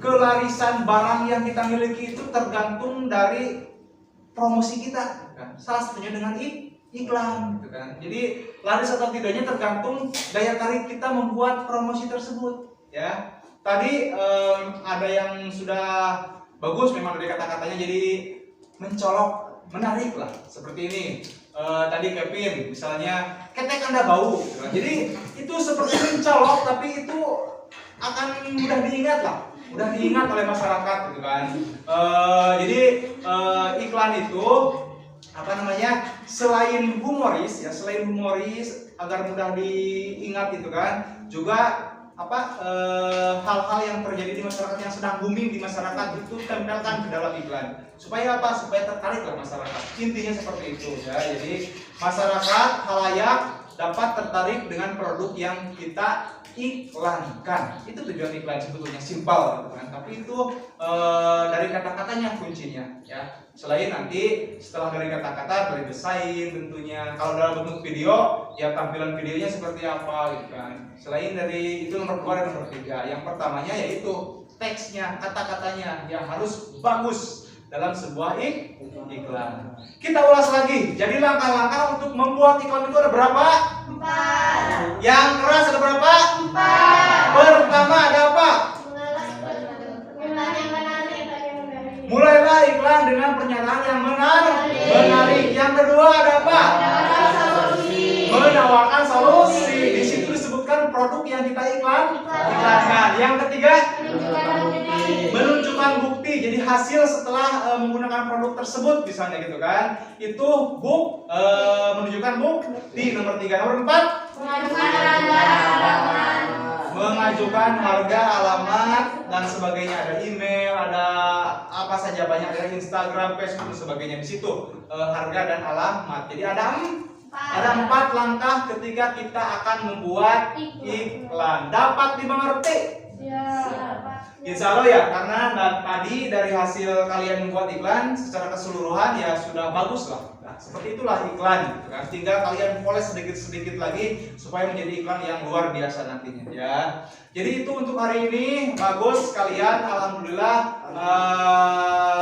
kelarisan barang yang kita miliki itu tergantung dari promosi kita kan? Salah satunya dengan iklan gitu kan. Jadi laris atau tidaknya tergantung daya tarik kita membuat promosi tersebut ya. Tadi ada yang sudah bagus memang dari kata-katanya, jadi mencolok, menarik lah seperti ini. Tadi Kevin misalnya ketek Anda bau gitu kan. Jadi itu seperti mencolok tapi itu akan mudah diingat oleh masyarakat gitu kan. Jadi iklan itu selain humoris agar mudah diingat gitu kan, juga hal-hal yang terjadi di masyarakat yang sedang booming di masyarakat itu tempelkan ke dalam iklan. Supaya apa? Supaya tertariklah masyarakat. Intinya seperti itu ya. Jadi masyarakat halayak dapat tertarik dengan produk yang kita iklankan. Itu tujuan iklan sebetulnya, simpel gitu kan. Tapi itu dari kata-katanya kuncinya ya. Selain nanti setelah dari kata-kata dari desain tentunya. Kalau dalam bentuk video ya tampilan videonya seperti apa gitu kan. Selain dari itu nomor 2 dan nomor 3. Yang pertamanya yaitu teksnya, kata-katanya yang harus bagus dalam sebuah iklan. Kita ulas lagi. Jadi langkah-langkah untuk membuat iklan itu ada berapa? 4. Yang keras ada berapa? 4. Pertama ada apa? Mulailah iklan dengan pernyataan yang menarik. Yang kedua ada apa? Menawarkan solusi. Di situ disebutkan produk yang kita iklankan. Yang ketiga, menunjukkan bukti. Jadi hasil setelah menggunakan produk tersebut misalnya gitu kan. Itu menunjukkan bukti. Nomor 3. Nomor 4, mengajukan harga, alamat dan sebagainya. Ada email, ada apa saja, banyak, ada Instagram, Facebook dan sebagainya. Di situ harga dan alamat. Jadi ada 4 langkah ketika kita akan membuat iklan. Dapat dimengerti? Ya. Insya Allah ya, karena tadi dari hasil kalian membuat iklan secara keseluruhan ya sudah bagus lah. Seperti itulah iklan gitu kan. Tinggal kalian poles sedikit-sedikit lagi supaya menjadi iklan yang luar biasa nantinya ya. Jadi itu untuk hari ini bagus kalian, alhamdulillah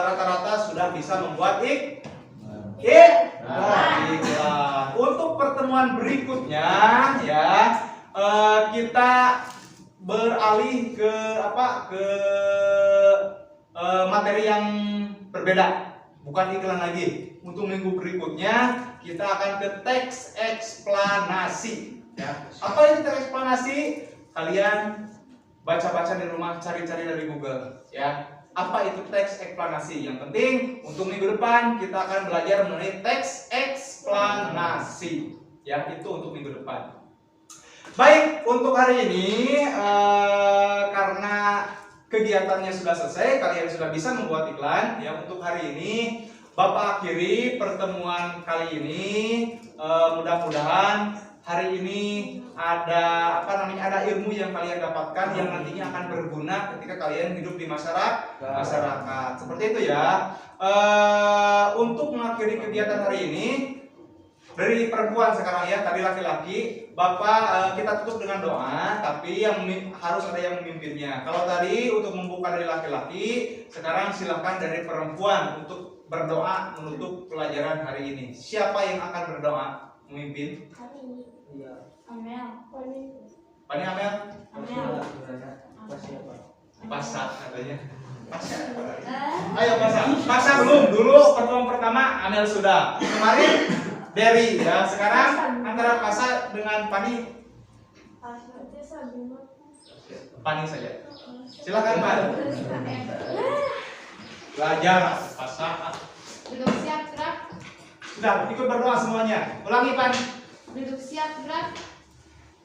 rata-rata sudah bisa membuat iklan. Untuk pertemuan berikutnya ya kita beralih ke materi yang berbeda, bukan iklan lagi. Untuk minggu berikutnya kita akan ke teks eksplanasi ya. Apa itu teks eksplanasi? Kalian baca-baca di rumah, cari-cari dari Google ya. Apa itu teks eksplanasi? Yang penting untuk minggu depan kita akan belajar mengenai teks eksplanasi ya, itu untuk minggu depan. Baik, untuk hari ini karena kegiatannya sudah selesai, kalian sudah bisa membuat iklan ya. Untuk hari ini Bapak akhiri pertemuan kali ini. Mudah-mudahan hari ini ada ilmu yang kalian dapatkan yang nantinya akan berguna ketika kalian hidup di masyarakat. Seperti itu ya. Untuk mengakhiri kegiatan hari ini dari perempuan sekarang ya, tadi laki-laki, Bapak kita tutup dengan doa, tapi yang harus ada yang memimpinnya. Kalau tadi untuk membuka dari laki-laki, sekarang silakan dari perempuan untuk berdoa menutup pelajaran hari ini. Siapa yang akan berdoa memimpin? Amel. Pani Amel? Pasal Pasha katanya. Pasha. Ayo Pasha. Pasha belum. Dulu pertemuan pertama Amel sudah. Kemarin Derry ya. Sekarang antara Pasha dengan Pani. Pani saja. Silakan Pak. Belajar Pasha. Duduk siap, gerak. Sudah, ikut berdoa semuanya. Ulangi Pan. Duduk siap, gerak.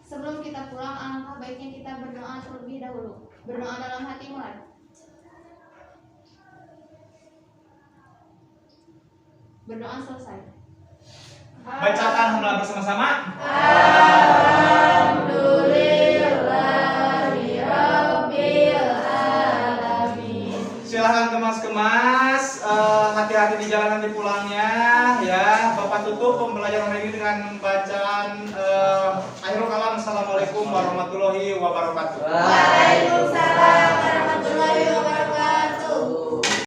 Sebelum kita pulang, alangkah baiknya kita berdoa terlebih dahulu. Berdoa dalam hati mulai. Berdoa selesai. Bacakan hamdalah bersama-sama. Silahkan kemas-kemas, hati-hati di jalan nanti pulangnya ya. Bapak tutup pembelajaran hari ini dengan bacaan akhirul kalam. Assalamualaikum warahmatullahi wabarakatuh. Waalaikumsalam.